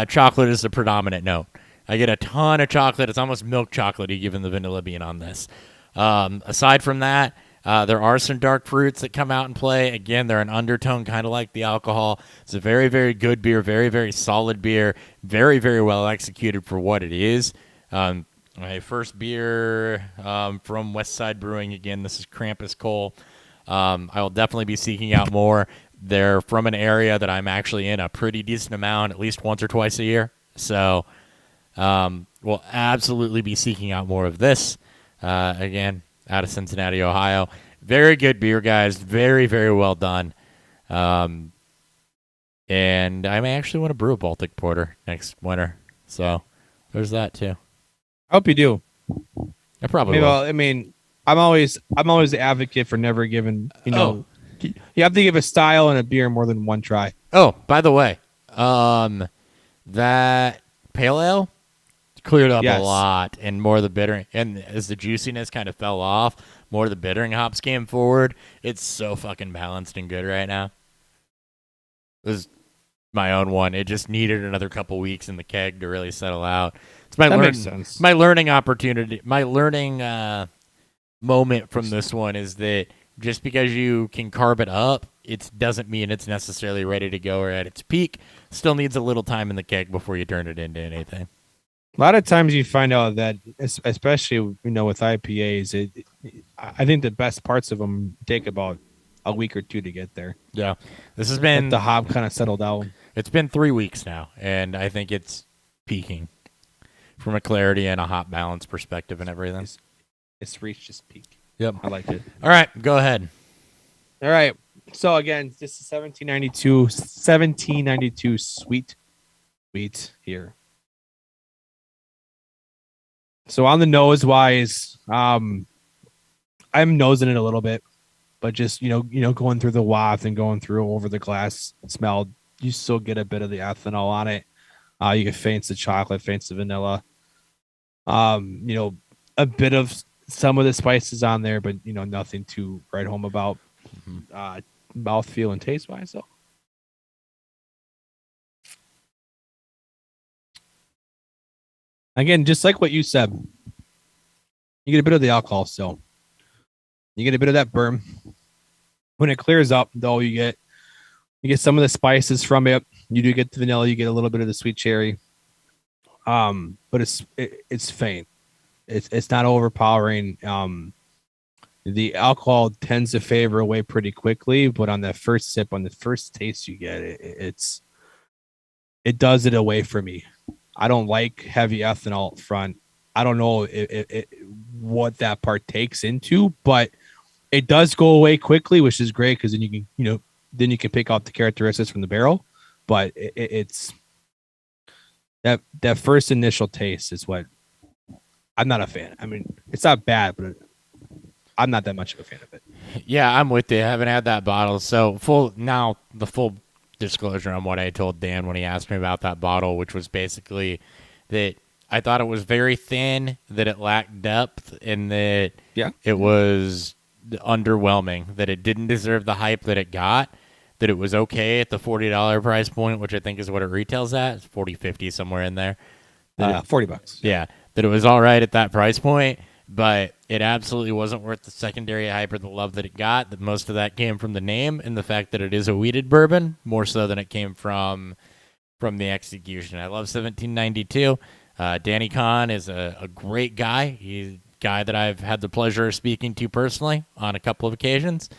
chocolate is the predominant note. I get a ton of chocolate. It's almost milk chocolatey given the vanilla bean on this. Aside from that, there are some dark fruits that come out and play. Again, they're an undertone, kind of like the alcohol. It's a very, very good beer, very, very solid beer, very, very well executed for what it is. My first beer from Westside Brewing. Again, this is Krampus Cole. I will definitely be seeking out more. They're from an area that I'm actually in a pretty decent amount, at least once or twice a year. So we'll absolutely be seeking out more of this. Again, out of Cincinnati, Ohio. Very good beer, guys. Very, very well done. And I may actually want to brew a Baltic Porter next winter. So there's that, too. I hope you do. I probably will. I mean, I'm always the advocate for never giving. You have to give a style and a beer more than one try. Oh, by the way, that pale ale cleared up a Yes. lot, and more of the bittering, and as the juiciness kind of fell off, more of the bittering hops came forward. It's so fucking balanced and good right now. It was my own one. It just needed another couple weeks in the keg to really settle out. It's my Makes sense. my learning opportunity, my learning moment from this one is that just because you can carb it up, it doesn't mean it's necessarily ready to go or at its peak. Still needs a little time in the keg before you turn it into anything. A lot of times you find out that, especially with IPAs, I think the best parts of them take about a week or two to get there. Yeah, this has been the hop kind of settled out. It's been 3 weeks now, and I think it's peaking from a clarity and a hop balance perspective and everything. It's reached its peak. Yep, I like it. All right, go ahead. All right. So again, this is 1792 sweet here. So on the nose wise, I'm nosing it a little bit, but just going through the waft and going through over the glass smell, you still get a bit of the ethanol on it. You can faint the chocolate, faint the vanilla. A bit of some of the spices on there, but nothing to write home about. Mouthfeel and taste wise, though. Again, just like what you said, you get a bit of the alcohol still. You get a bit of that burn. When it clears up, though, you get some of the spices from it. You do get the vanilla. You get a little bit of the sweet cherry. But it's faint. It's not overpowering. The alcohol tends to favor away pretty quickly, but on that first sip, on the first taste you get, it does it away for me. I don't like heavy ethanol up front. I don't know what that part takes into, but it does go away quickly, which is great because then you can pick out the characteristics from the barrel. But it's that first initial taste is what I'm not a fan. I mean, it's not bad, but I'm not that much of a fan of it. Yeah, I'm with you. I haven't had that bottle. So the full disclosure on what I told Dan when he asked me about that bottle, which was basically that I thought it was very thin, that it lacked depth, and that it was underwhelming, that it didn't deserve the hype that it got, that it was okay at the $40 price point, which I think is what it retails at. It's $40, $50, somewhere in there. $40. Yeah, that it was all right at that price point, but it absolutely wasn't worth the secondary hype or the love that it got. That most of that came from the name and the fact that it is a wheated bourbon, more so than it came from the execution. I love 1792. Danny Kahn is a great guy. He's a guy that I've had the pleasure of speaking to personally on a couple of occasions.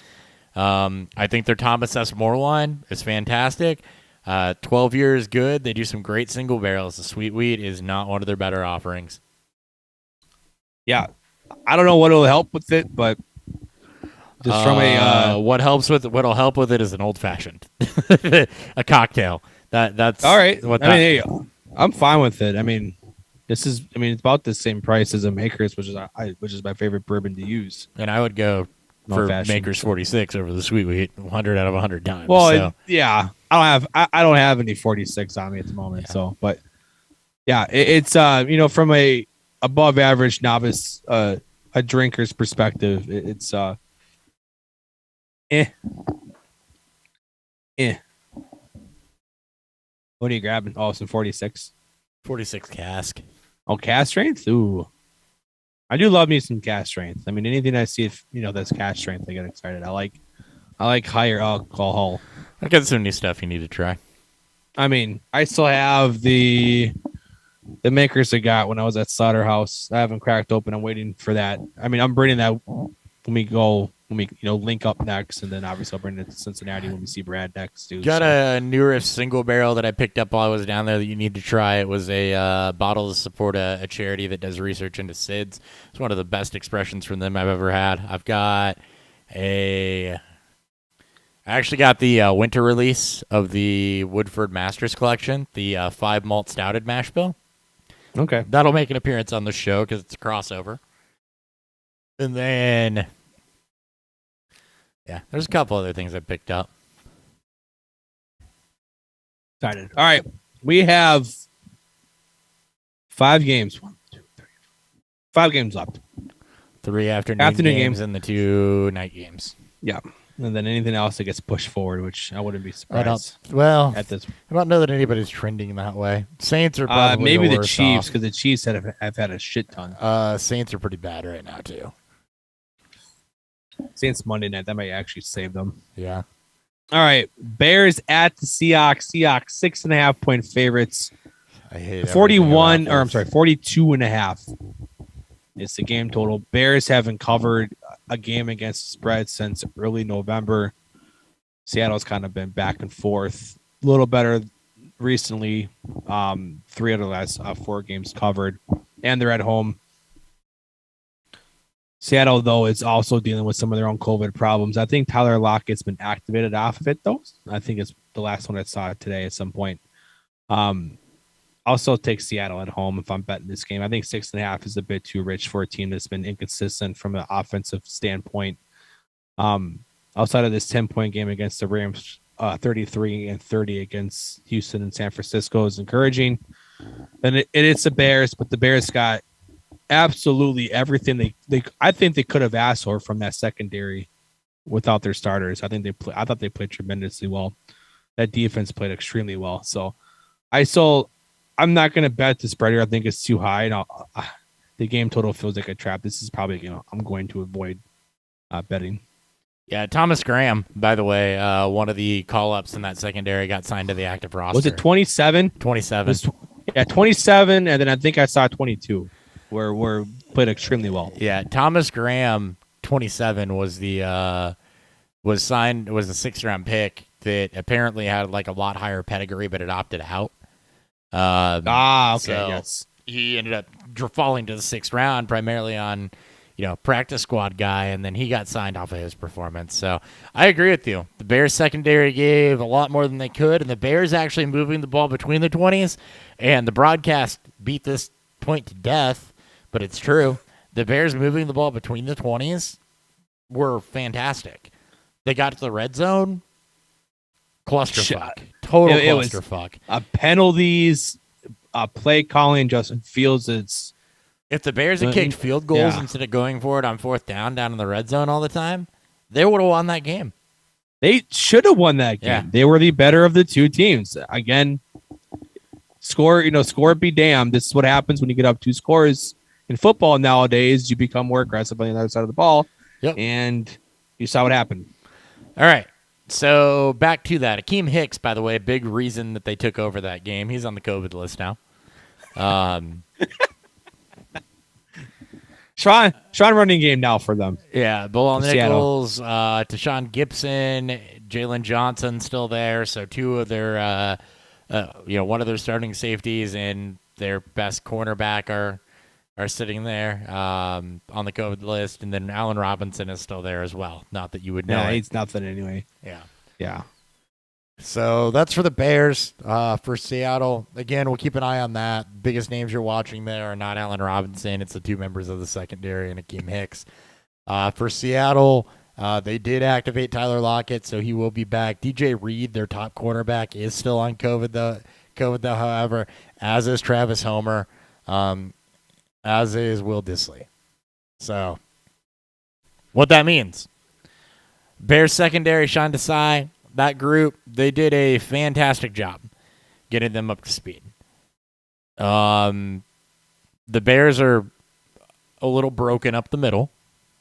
I think their Thomas S. Moore line is fantastic. 12 years good. They do some great single barrels. The sweet wheat is not one of their better offerings. Yeah, I don't know what'll help with it, but just from what'll help with it is an old fashioned, a cocktail. That's all right. What I mean, hey, I'm fine with it. I mean, it's about the same price as a Maker's, which is my favorite bourbon to use. And I would go for Maker's 46 over the sweet wheat 100 out of 100 times. Well, so. Yeah, I don't have any 46 on me at the moment. Yeah. So, but yeah, it's from a above average novice a drinker's perspective, it's What are you grabbing? Oh, some 46 cask. Oh, cask strength. Ooh, I do love me some cask strength. I mean, anything I see that's cask strength, I get excited. I like higher alcohol. I got some new stuff you need to try. I mean, I still have the Makers I got when I was at Slaughterhouse. I haven't cracked open. I'm waiting for that. I mean, I'm bringing that when we link up next, and then obviously I'll bring it to Cincinnati when we see Brad next. Got a newer single barrel that I picked up while I was down there that you need to try. It was a bottle to support a charity that does research into SIDS. It's one of the best expressions from them I've ever had. I actually got the winter release of the Woodford Masters Collection, the 5 malt stouted mash bill. Okay. That'll make an appearance on the show because it's a crossover. And then, yeah, there's a couple other things I picked up. Excited. All right. We have 5 games. 1, 2, 3, 5 games left. 3 afternoon games and the 2 night games. Yeah. And then anything else that gets pushed forward, which I wouldn't be surprised. I don't know that anybody's trending that way. Saints are probably maybe the worst Chiefs, off. because the Chiefs have had a shit ton. Saints are pretty bad right now, too. Saints Monday night. That might actually save them. Yeah. All right. Bears at the Seahawks. Seahawks 6.5-point favorites. I hate 41, or I'm sorry, 42.5. It's the game total. Bears haven't covered a game against the spread since early November. Seattle's kind of been back and forth. A little better recently. 3 out of the last 4 games covered. And they're at home. Seattle, though, is also dealing with some of their own COVID problems. I think Tyler Lockett's been activated off of it, though. I think it's the last one I saw today at some point. Also take Seattle at home if I'm betting this game. I think 6.5 is a bit too rich for a team that's been inconsistent from an offensive standpoint. Outside of this 10-point game against the Rams, 33-30 against Houston and San Francisco is encouraging. And it's the Bears, but the Bears got absolutely everything I think they could have asked for from that secondary without their starters. I thought they played tremendously well. That defense played extremely well. So I'm not going to bet the spread here. I think it's too high. And the game total feels like a trap. This is probably, I'm going to avoid betting. Yeah, Thomas Graham, by the way, one of the call-ups in that secondary got signed to the active roster. Was it 27? 27. 27, and then I think I saw 22, where played extremely well. Yeah, Thomas Graham, 27, was the 6th-round pick that apparently had like a lot higher pedigree, but it opted out. Okay, so yes. He ended up falling to the 6th round primarily on, practice squad guy, and then he got signed off of his performance. So I agree with you. The Bears secondary gave a lot more than they could, and the Bears actually moving the ball between the 20s, and the broadcast beat this point to death, but it's true. The Bears moving the ball between the 20s were fantastic. They got to the red zone, clusterfuck. Total clusterfuck. Penalties, play calling, Justin Fields. If the Bears had kicked field goals instead of going for it on 4th down in the red zone all the time, they would have won that game. They should have won that game. Yeah. They were the better of the 2 teams. Again, score be damned. This is what happens when you get up 2 scores in football nowadays. You become more aggressive on the other side of the ball. Yep. And you saw what happened. All right. So back to that. Akeem Hicks, by the way, big reason that they took over that game. He's on the COVID list now. Sean running game now for them. Yeah, Bilal Nichols, Tashawn Gibson, Jalen Johnson still there. So 2 of their, one of their starting safeties and their best cornerback are sitting there on the COVID list, and then Allen Robinson is still there as well. Not that you would know. Yeah, he's nothing anyway. Yeah. So that's for the Bears. For Seattle, again, we'll keep an eye on that. Biggest names you're watching there are not Allen Robinson. It's the 2 members of the secondary and Akeem Hicks. For Seattle, they did activate Tyler Lockett, so he will be back. DJ Reed, their top cornerback, is still on COVID, though, however, as is Travis Homer, as is Will Dissly. So what that means, Bears secondary, Sean Desai, that group, they did a fantastic job getting them up to speed. The Bears are a little broken up the middle.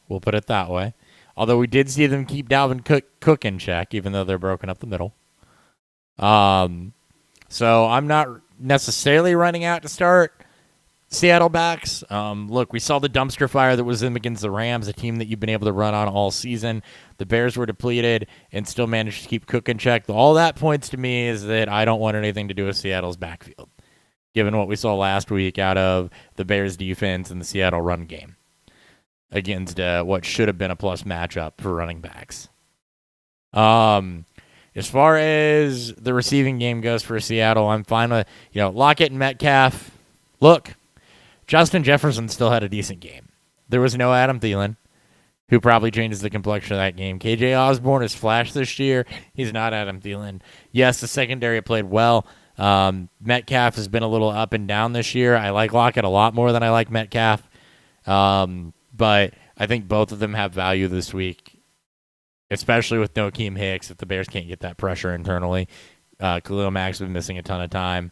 We'll put it that way. Although we did see them keep Dalvin Cook in check, even though they're broken up the middle. So I'm not necessarily running out to start Seattle backs. Look, we saw the dumpster fire that was them against the Rams, a team that you've been able to run on all season. The Bears were depleted and still managed to keep Cook in check. All that points to me is that I don't want anything to do with Seattle's backfield, given what we saw last week out of the Bears defense and the Seattle run game against what should have been a plus matchup for running backs. As far as the receiving game goes for Seattle, I'm fine with, Lockett and Metcalf. Look, Justin Jefferson still had a decent game. There was no Adam Thielen. who probably changes the complexion of that game. KJ Osborne has flashed this year. He's not Adam Thielen. Yes, the secondary played well. Metcalf has been a little up and down this year. I like Lockett a lot more than I like Metcalf. But I think both of them have value this week, especially with no Akeem Hicks if the Bears can't get that pressure internally. Khalil Mack's been missing a ton of time.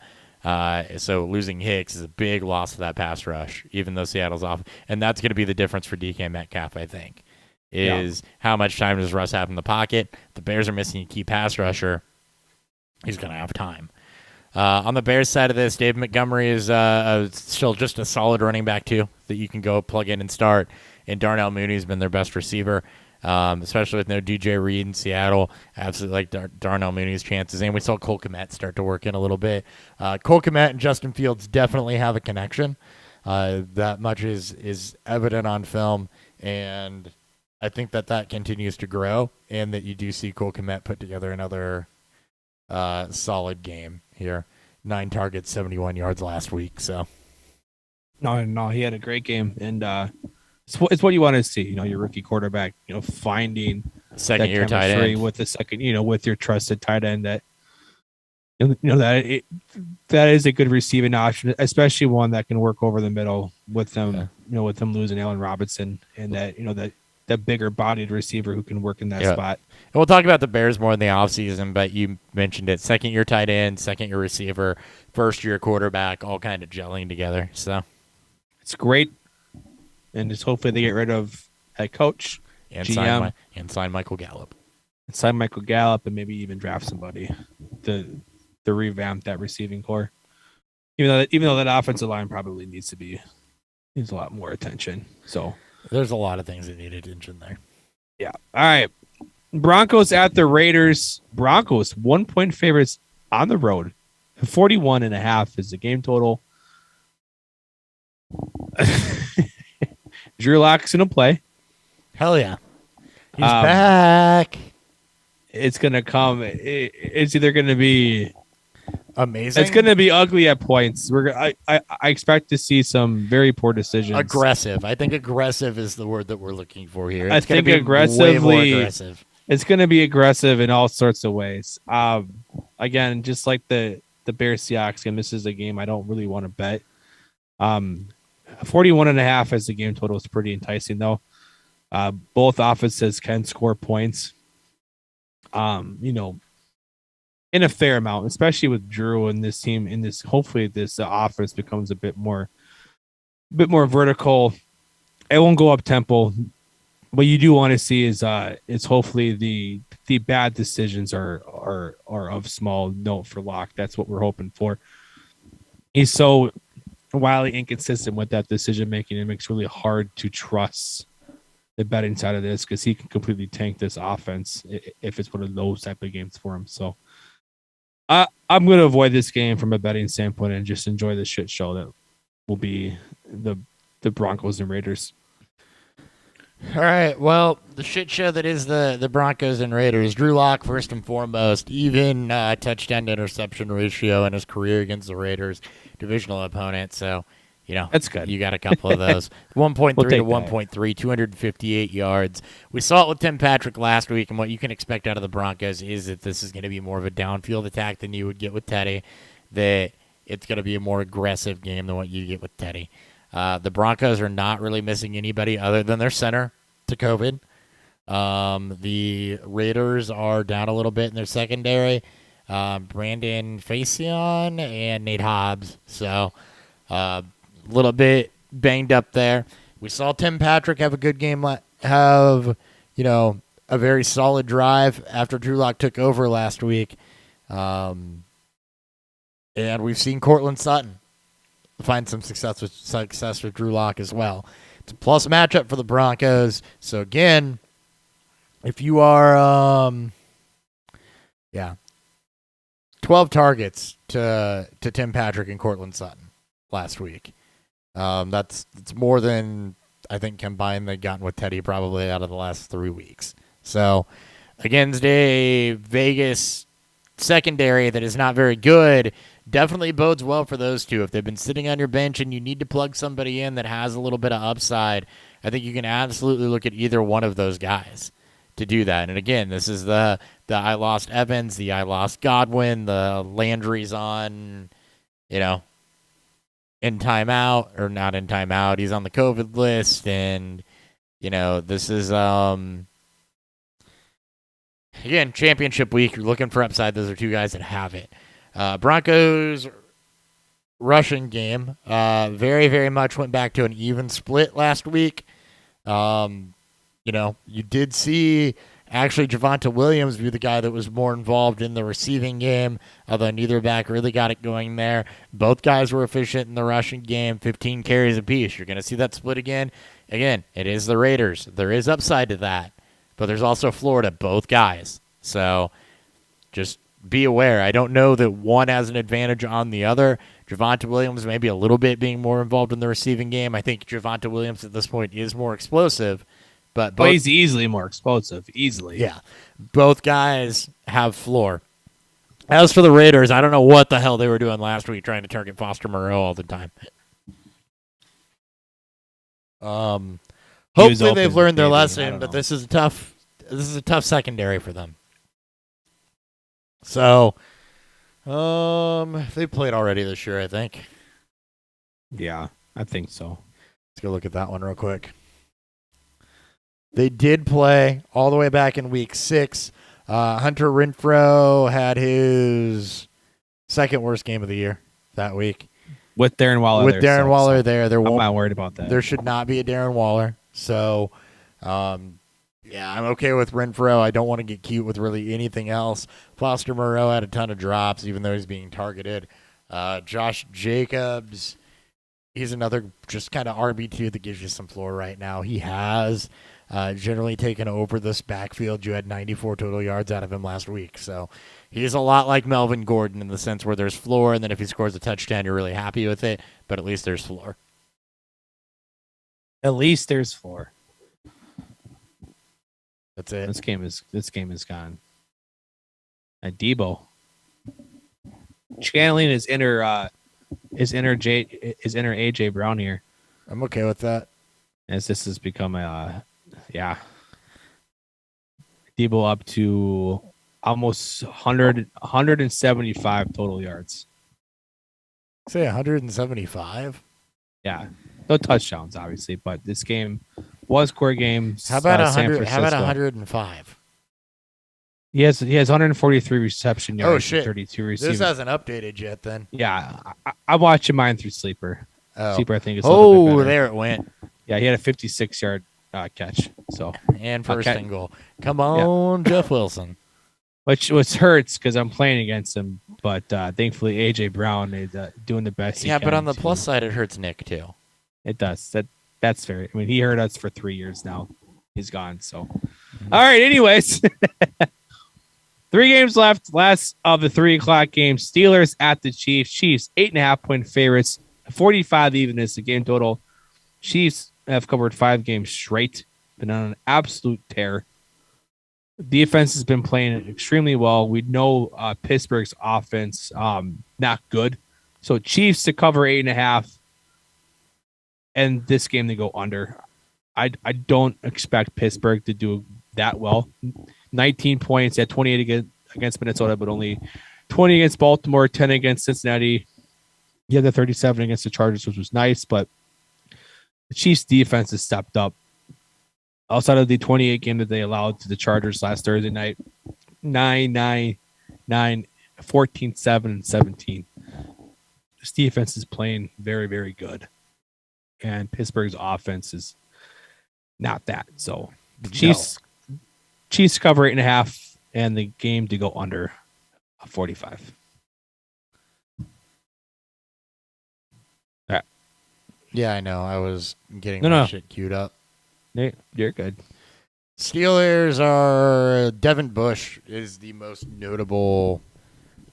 So losing Hicks is a big loss to that pass rush, even though Seattle's off. And that's going to be the difference for DK Metcalf, I think, is how much time does Russ have in the pocket? The Bears are missing a key pass rusher. He's going to have time. On the Bears side of this, Dave Montgomery is still just a solid running back, too, that you can go plug in and start. And Darnell Mooney's been their best receiver, especially with no DJ Reed in Seattle. Absolutely like Darnell Mooney's chances. And we saw Cole Kmet start to work in a little bit. Cole Kmet and Justin Fields definitely have a connection. That much is evident on film. And I think that continues to grow and that you do see Cole Kmet put together another solid game here. 9 targets, 71 yards last week. So No, he had a great game, and it's what you want to see. Your rookie quarterback, finding second-year tight end with the second, with your trusted tight end that, that is a good receiving option, especially one that can work over the middle with them. With them losing Allen Robinson and that bigger bodied receiver who can work in that spot. And we'll talk about the Bears more in the offseason, but you mentioned it. Second-year tight end, second-year receiver, first-year quarterback, all kind of gelling together. So it's great. And just hopefully they get rid of head coach, and GM. sign Michael Gallup. Sign Michael Gallup and maybe even draft somebody to revamp that receiving core. Even though that offensive line probably needs a lot more attention. So there's a lot of things that need attention there. Yeah. All right. Broncos at the Raiders. Broncos 1-point favorites on the road. 41.5 is the game total. Drew Lock's going to play. Hell yeah. He's back. It's going to come. It's either going to be amazing. It's going to be ugly at points. I expect to see some very poor decisions. Aggressive. I think aggressive is the word that we're looking for here. I think aggressively. Way more aggressive. It's going to be aggressive in all sorts of ways. Again, just like the Bears Seahawks game, this is a game I don't really want to bet. 41.5 as the game total is pretty enticing, though. Both offenses can score points. In a fair amount, especially with Drew and this team. Hopefully this offense becomes a bit more vertical. It won't go up tempo. What you do want to see is hopefully the bad decisions are of small note for Locke. That's what we're hoping for. He's so wildly inconsistent with that decision making. It makes it really hard to trust the betting side of this because he can completely tank this offense if it's one of those type of games for him. So I'm going to avoid this game from a betting standpoint and just enjoy the shit show that will be the Broncos and Raiders. All right, well, the shit show that is the Broncos and Raiders. Drew Lock, first and foremost, even touchdown to interception ratio in his career against the Raiders, divisional opponent. So, that's good. You got a couple of those. 1.3 to 1.3, 258 yards. We saw it with Tim Patrick last week, and what you can expect out of the Broncos is that this is going to be more of a downfield attack than you would get with Teddy, that it's going to be a more aggressive game than what you get with Teddy. The Broncos are not really missing anybody other than their center to COVID. The Raiders are down a little bit in their secondary. Brandon Facyson and Nate Hobbs. So a little bit banged up there. We saw Tim Patrick have a good game, have a very solid drive after Drew Lock took over last week. And we've seen Cortland Sutton find some success with Drew Lock as well. It's a plus matchup for the Broncos. So again, if you are 12 targets to Tim Patrick and Cortland Sutton last week. That's more than I think combined they've gotten with Teddy probably out of the last 3 weeks. So against a Vegas secondary that is not very good definitely bodes well for those two. If they've been sitting on your bench and you need to plug somebody in that has a little bit of upside, I think you can absolutely look at either one of those guys to do that. And again, this is the I lost Evans, the I lost Godwin, the Landry's on, in timeout, or not in timeout. He's on the COVID list, and this is again, championship week. You're looking for upside. Those are two guys that have it. Broncos rushing game very, very much went back to an even split last week. You did see actually Javonte Williams be the guy that was more involved in the receiving game, although neither back really got it going there. Both guys were efficient in the rushing game, 15 carries apiece. You're going to see that split again. Again, it is the Raiders. There is upside to that, but there's also Florida, both guys. So just be aware. I don't know that one has an advantage on the other. Javonte Williams maybe a little bit being more involved in the receiving game. I think Javonte Williams at this point is more explosive, but both, he's easily more explosive. Easily. Yeah. Both guys have floor. As for the Raiders, I don't know what the hell they were doing last week trying to target Foster Moreau all the time. Hopefully they've learned their lesson, but this is a tough secondary for them. So, they played already this year, I think. Yeah, I think so. Let's go look at that one real quick. They did play all the way back in week 6. Hunter Renfrow had his second worst game of the year that week. With Darren Waller With Darren Waller there. I'm not worried about that. There should not be a Darren Waller. So, yeah, I'm okay with Renfrow. I don't want to get cute with really anything else. Foster Moreau had a ton of drops, even though he's being targeted. Josh Jacobs, he's another just kind of RB2 that gives you some floor right now. He has generally taken over this backfield. You had 94 total yards out of him last week. So he's a lot like Melvin Gordon in the sense where there's floor, and then if he scores a touchdown, you're really happy with it. But at least there's floor. At least there's floor. That's it. This game is gone. Debo channeling his inner AJ Brown here. I'm okay with that. As this has become Debo up to almost 175 total yards. Say 175? Yeah. No touchdowns, obviously, but this game was core game. How about 100? How about 105? He has 143 reception yards. Oh shit! 32 receiving. This hasn't updated yet. Then yeah, I'm watching mine through Sleeper. Oh. Sleeper, I think is. A little bit better. There it went. Yeah, he had a 56-yard catch. So and first and goal. Come on, Jeff Wilson. Which hurts because I'm playing against him, but thankfully AJ Brown is doing the best. Yeah, but on the plus side, it hurts Nick too. It does. That's fair. I mean, he hurt us for 3 years now. He's gone. So, all right. Anyways, 3 games left. Last of the 3:00 games. Steelers at the Chiefs. Chiefs 8.5-point favorites. 45 even is the game total. Chiefs have covered 5 games straight. Been on an absolute tear. Defense has been playing extremely well. We know Pittsburgh's offense not good. So Chiefs to cover 8.5. And this game they go under. I don't expect Pittsburgh to do that well. 19 points at 28 against Minnesota, but only 20 against Baltimore, 10 against Cincinnati. You had the 37 against the Chargers, which was nice, but the Chiefs defense has stepped up. Outside of the 28 game that they allowed to the Chargers last Thursday night, 9-9, 14-7, and 17. This defense is playing very, very good. And Pittsburgh's offense is not that. So the Chiefs cover 8.5 and the game to go under 45. All right. Yeah, I know. I was getting my shit queued up. You're good. Steelers are Devin Bush is the most notable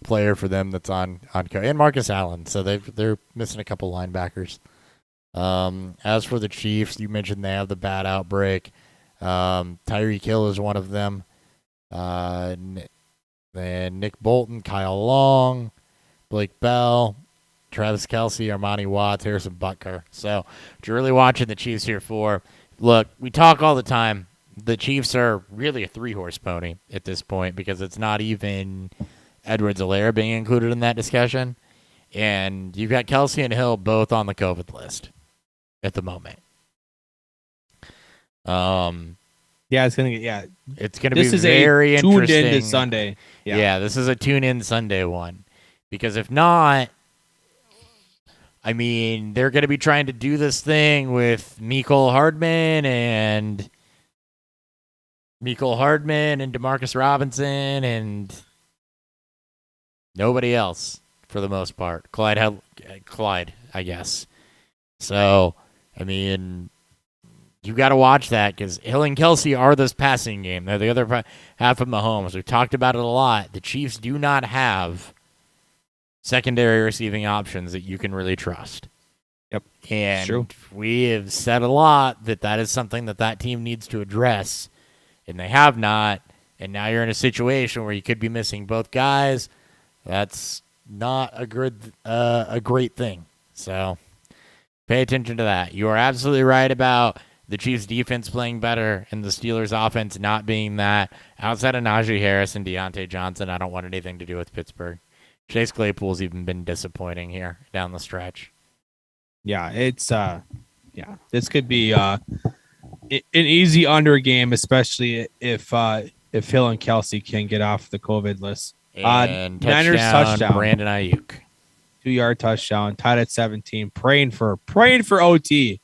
player for them that's on and Marcus Allen. So they're missing a couple linebackers. As for the Chiefs, you mentioned they have the bad outbreak. Tyreek Hill is one of them. Then Nick Bolton, Kyle Long, Blake Bell, Travis Kelce, Armani Watts, Harrison Butker. So what you're really watching the Chiefs here for. Look, we talk all the time. The Chiefs are really a 3-horse pony at this point because it's not even Edwards-Helaire being included in that discussion. And you've got Kelce and Hill both on the COVID list at the moment. Yeah, it's gonna get It's gonna be This is very a tuned interesting. in to Sunday. Yeah, this is a tune-in Sunday one. Because if not, I mean, they're going to be trying to do this thing with Mecole Hardman and Demarcus Robinson and nobody else for the most part. Clyde, I guess. So, I mean, you got to watch that because Hill and Kelce are this passing game. They're the other half of Mahomes. We've talked about it a lot. The Chiefs do not have secondary receiving options that you can really trust. Yep, and true. We have said a lot that is something that team needs to address, and they have not. And now you're in a situation where you could be missing both guys. That's not a great thing. So pay attention to that. You are absolutely right about the Chiefs' defense playing better and the Steelers' offense not being that. Outside of Najee Harris and Deontay Johnson, I don't want anything to do with Pittsburgh. Chase Claypool's even been disappointing here down the stretch. Yeah, it's this could be an easy under game, especially if Hill and Kelce can get off the COVID list. And Niners touchdown, Brandon Ayuk, 2-yard touchdown, tied at 17. Praying for OT.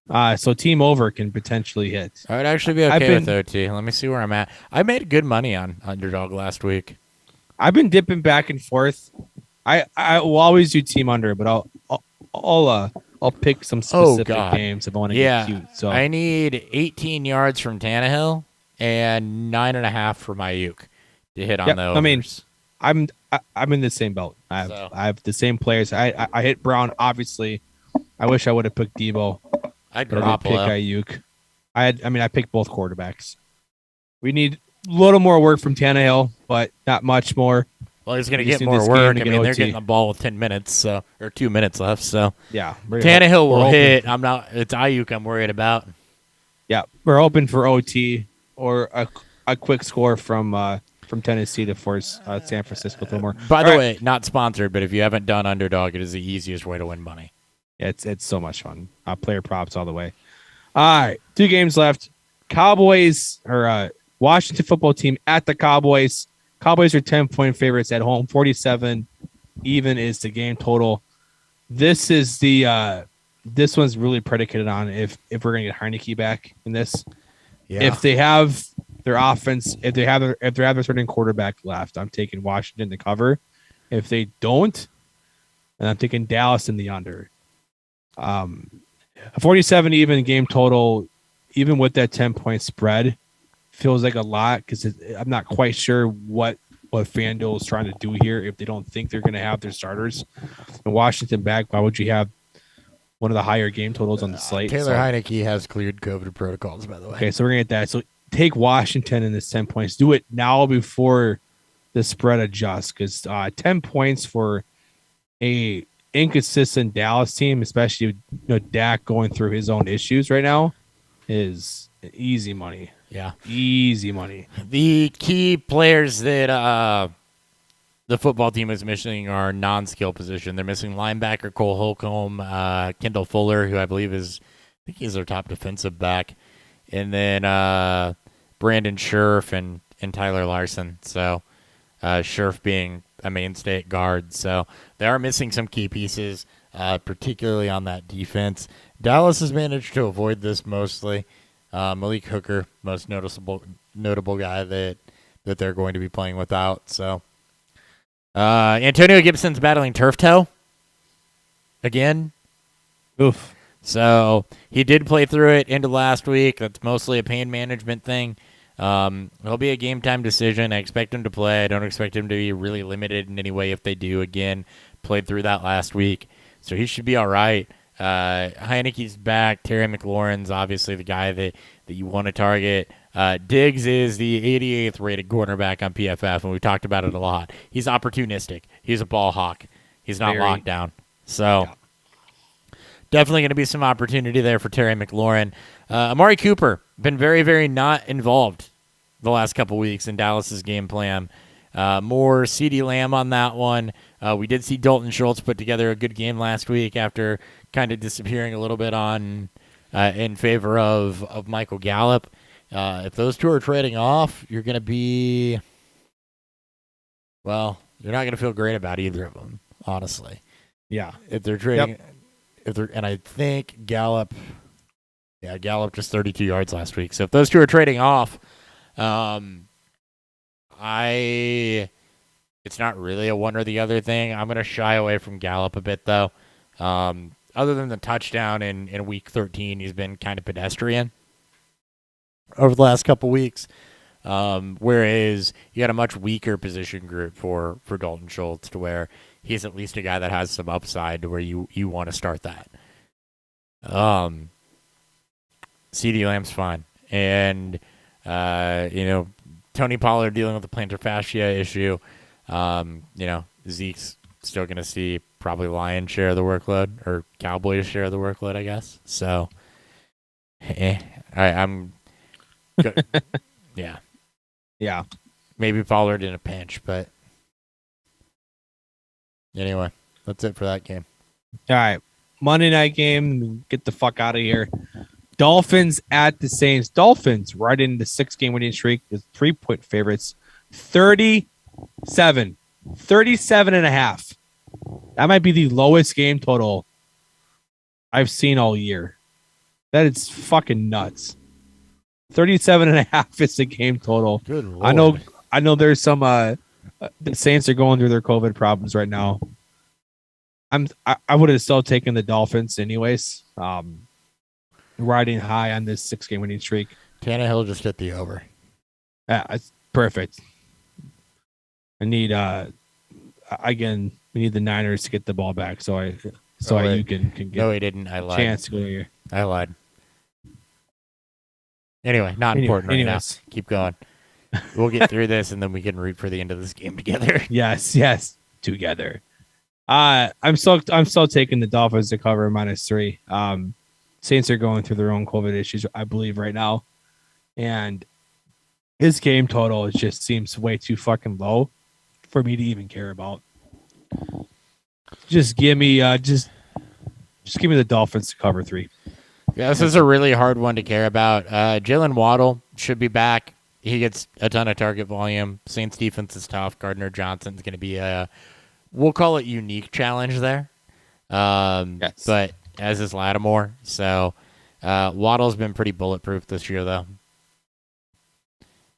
So team over can potentially hit. I would actually be okay with OT. Let me see where I'm at. I made good money on underdog last week. I've been dipping back and forth. I will always do team under, but I'll pick some specific games if I want to get cute. So I need 18 yards from Tannehill and 9.5 from Ayuk to hit on those. I mean, I'm in the same boat. I have the same players. I hit Brown obviously. I wish I would have picked Debo. I'd pick Ayuk. I picked both quarterbacks. We need a little more work from Tannehill, but not much more. Well, he's going to get more work. I mean, they're getting the ball with 10 minutes, or 2 minutes left. So yeah, Tannehill will hit. It's Ayuk I'm worried about. Yeah, we're hoping for OT or a quick score from Tennessee to force San Francisco to more. By the way, not sponsored, but if you haven't done underdog, it is the easiest way to win money. Yeah, it's so much fun. Player props all the way. All right, 2 games left. Cowboys or Washington football team at the Cowboys. Cowboys are 10-point favorites at home. 47 even is the game total. This is this one's really predicated on if we're gonna get Heineke back in this. Yeah. If they have their offense, if they have a certain quarterback left, I'm taking Washington to cover. If they don't, then I'm taking Dallas in the under. A 47 even game total, even with that 10-point spread, feels like a lot because I'm not quite sure what FanDuel is trying to do here. If they don't think they're going to have their starters in Washington back, why would you have one of the higher game totals on the slate? Taylor Heineke has cleared COVID protocols, by the way. Okay, so we're going to get that. So take Washington in this 10 points. Do it now before the spread adjusts because 10 points for a inconsistent Dallas team, especially Dak going through his own issues right now, is easy money. Yeah. Easy money. The key players that the football team is missing are non-skill position. They're missing linebacker Cole Holcomb, Kendall Fuller, who I think he's their top defensive back, and then Brandon Scherf and Tyler Larson. So Scherf being a mainstay at guard. So they are missing some key pieces, particularly on that defense. Dallas has managed to avoid this mostly. Malik Hooker, most notable guy that they're going to be playing without. So Antonio Gibson's battling turf toe again. Oof. So he did play through it into last week. That's mostly a pain management thing. It'll be a game time decision. I expect him to play. I don't expect him to be really limited in any way if they do. Again, played through that last week. So he should be all right. Heineke's back. Terry McLaurin's obviously the guy that you want to target. Diggs is the 88th rated cornerback on PFF, and we talked about it a lot. He's opportunistic. He's a ball hawk. He's not locked down. So definitely going to be some opportunity there for Terry McLaurin. Amari Cooper, been very, very not involved the last couple weeks in Dallas's game plan. More CeeDee Lamb on that one. We did see Dalton Schultz put together a good game last week after kind of disappearing a little bit on in favor of Michael Gallup. If those two are trading off, you're going to be, well, you're not going to feel great about either of them, honestly. Yeah. If they're trading, and I think Gallup just 32 yards last week. So if those two are trading off, it's not really a one or the other thing. I'm going to shy away from Gallup a bit, though. Other than the touchdown in week 13, he's been kind of pedestrian over the last couple weeks. Whereas you got a much weaker position group for Dalton Schultz, to where he's at least a guy that has some upside to where you want to start that. CeeDee Lamb's fine. And, Tony Pollard dealing with the plantar fascia issue. Zeke's still going to see probably Lions share the workload, or Cowboys share the workload, I guess. So, I'm good. Yeah. Yeah. Maybe Pollard in a pinch, but anyway, that's it for that game. All right. Monday night game. Get the fuck out of here. Dolphins at the Saints. Dolphins right into the 6-game winning streak is 3-point favorites. 37 and a half. That might be the lowest game total I've seen all year. That is fucking nuts. 37 and a half is the game total. Good Lord. I know there's some the Saints are going through their COVID problems right now. I would have still taken the Dolphins anyways. Riding high on this 6-game winning streak. Tannehill just hit the over. Yeah, it's perfect. I need we need the Niners to get the ball back so you can get no, he didn't. I lied. Chance to go here. I lied. Anyway, not important right now. Keep going. We'll get through this, and then we can root for the end of this game together. Yes, together. I'm still taking the Dolphins to cover -3. Saints are going through their own COVID issues, I believe, right now, and his game total just seems way too fucking low for me to even care about. Just give me the Dolphins to cover 3. Yeah, this is a really hard one to care about. Jalen Waddle should be back. He gets a ton of target volume. Saints defense is tough. Gardner Johnson's going to be we'll call it unique challenge there. Yes. But as is Lattimore. So Waddle's been pretty bulletproof this year, though.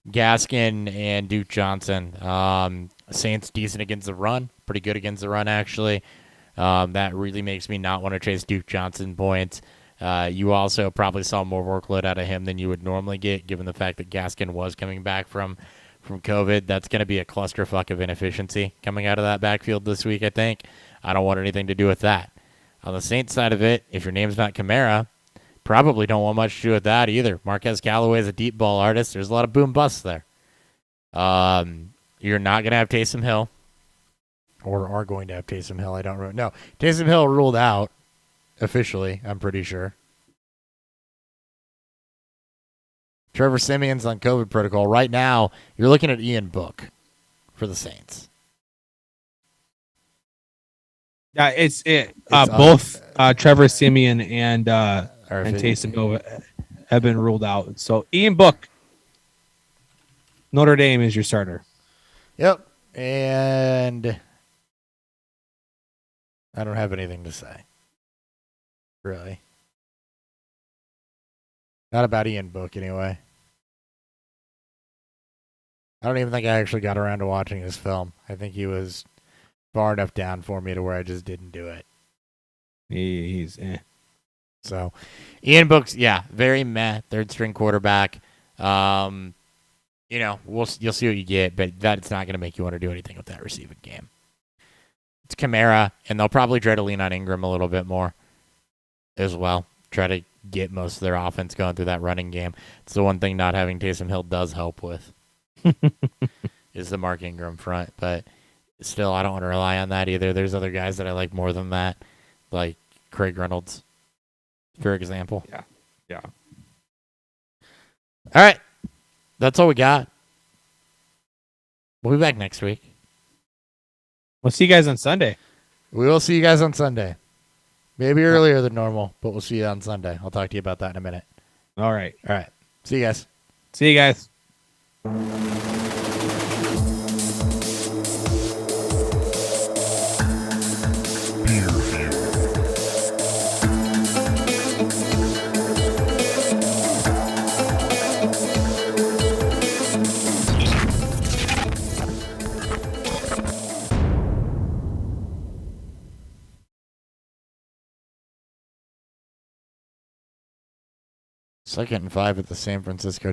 Gaskin and Duke Johnson. Saints decent against the run. Pretty good against the run, actually. That really makes me not want to chase Duke Johnson points. You also probably saw more workload out of him than you would normally get, given the fact that Gaskin was coming back from COVID. That's going to be a clusterfuck of inefficiency coming out of that backfield this week, I think. I don't want anything to do with that. On the Saints side of it, if your name's not Kamara, probably don't want much to do with that either. Marquez Callaway is a deep ball artist. There's a lot of boom busts there. You're not going to have Taysom Hill, or are going to have Taysom Hill. I don't really know. Taysom Hill ruled out officially, I'm pretty sure. Trevor Siemian's on COVID protocol. Right now, you're looking at Ian Book for the Saints. Yeah, it's both Trevor Siemian and Taysom Hill have been ruled out. So Ian Book, Notre Dame is your starter. Yep, and I don't have anything to say. Really. Not about Ian Book, anyway. I don't even think I actually got around to watching his film. I think he was far enough down for me to where I just didn't do it. He's So, Ian Book's, very meh, third-string quarterback. You'll see what you get, but that's not going to make you want to do anything with that receiving game. It's Kamara, and they'll probably try to lean on Ingram a little bit more as well. try to get most of their offense going through that running game. It's the one thing not having Taysom Hill does help with is the Mark Ingram front. But still, I don't want to rely on that either. There's other guys that I like more than that, like Craig Reynolds, for example. Yeah. All right. That's all we got. We'll be back next week. We'll see you guys on Sunday. We will see you guys on Sunday. Maybe earlier than normal, but we'll see you on Sunday. I'll talk to you about that in a minute. All right. All right. See you guys. See you guys. Beer review. Second and 5 at the San Francisco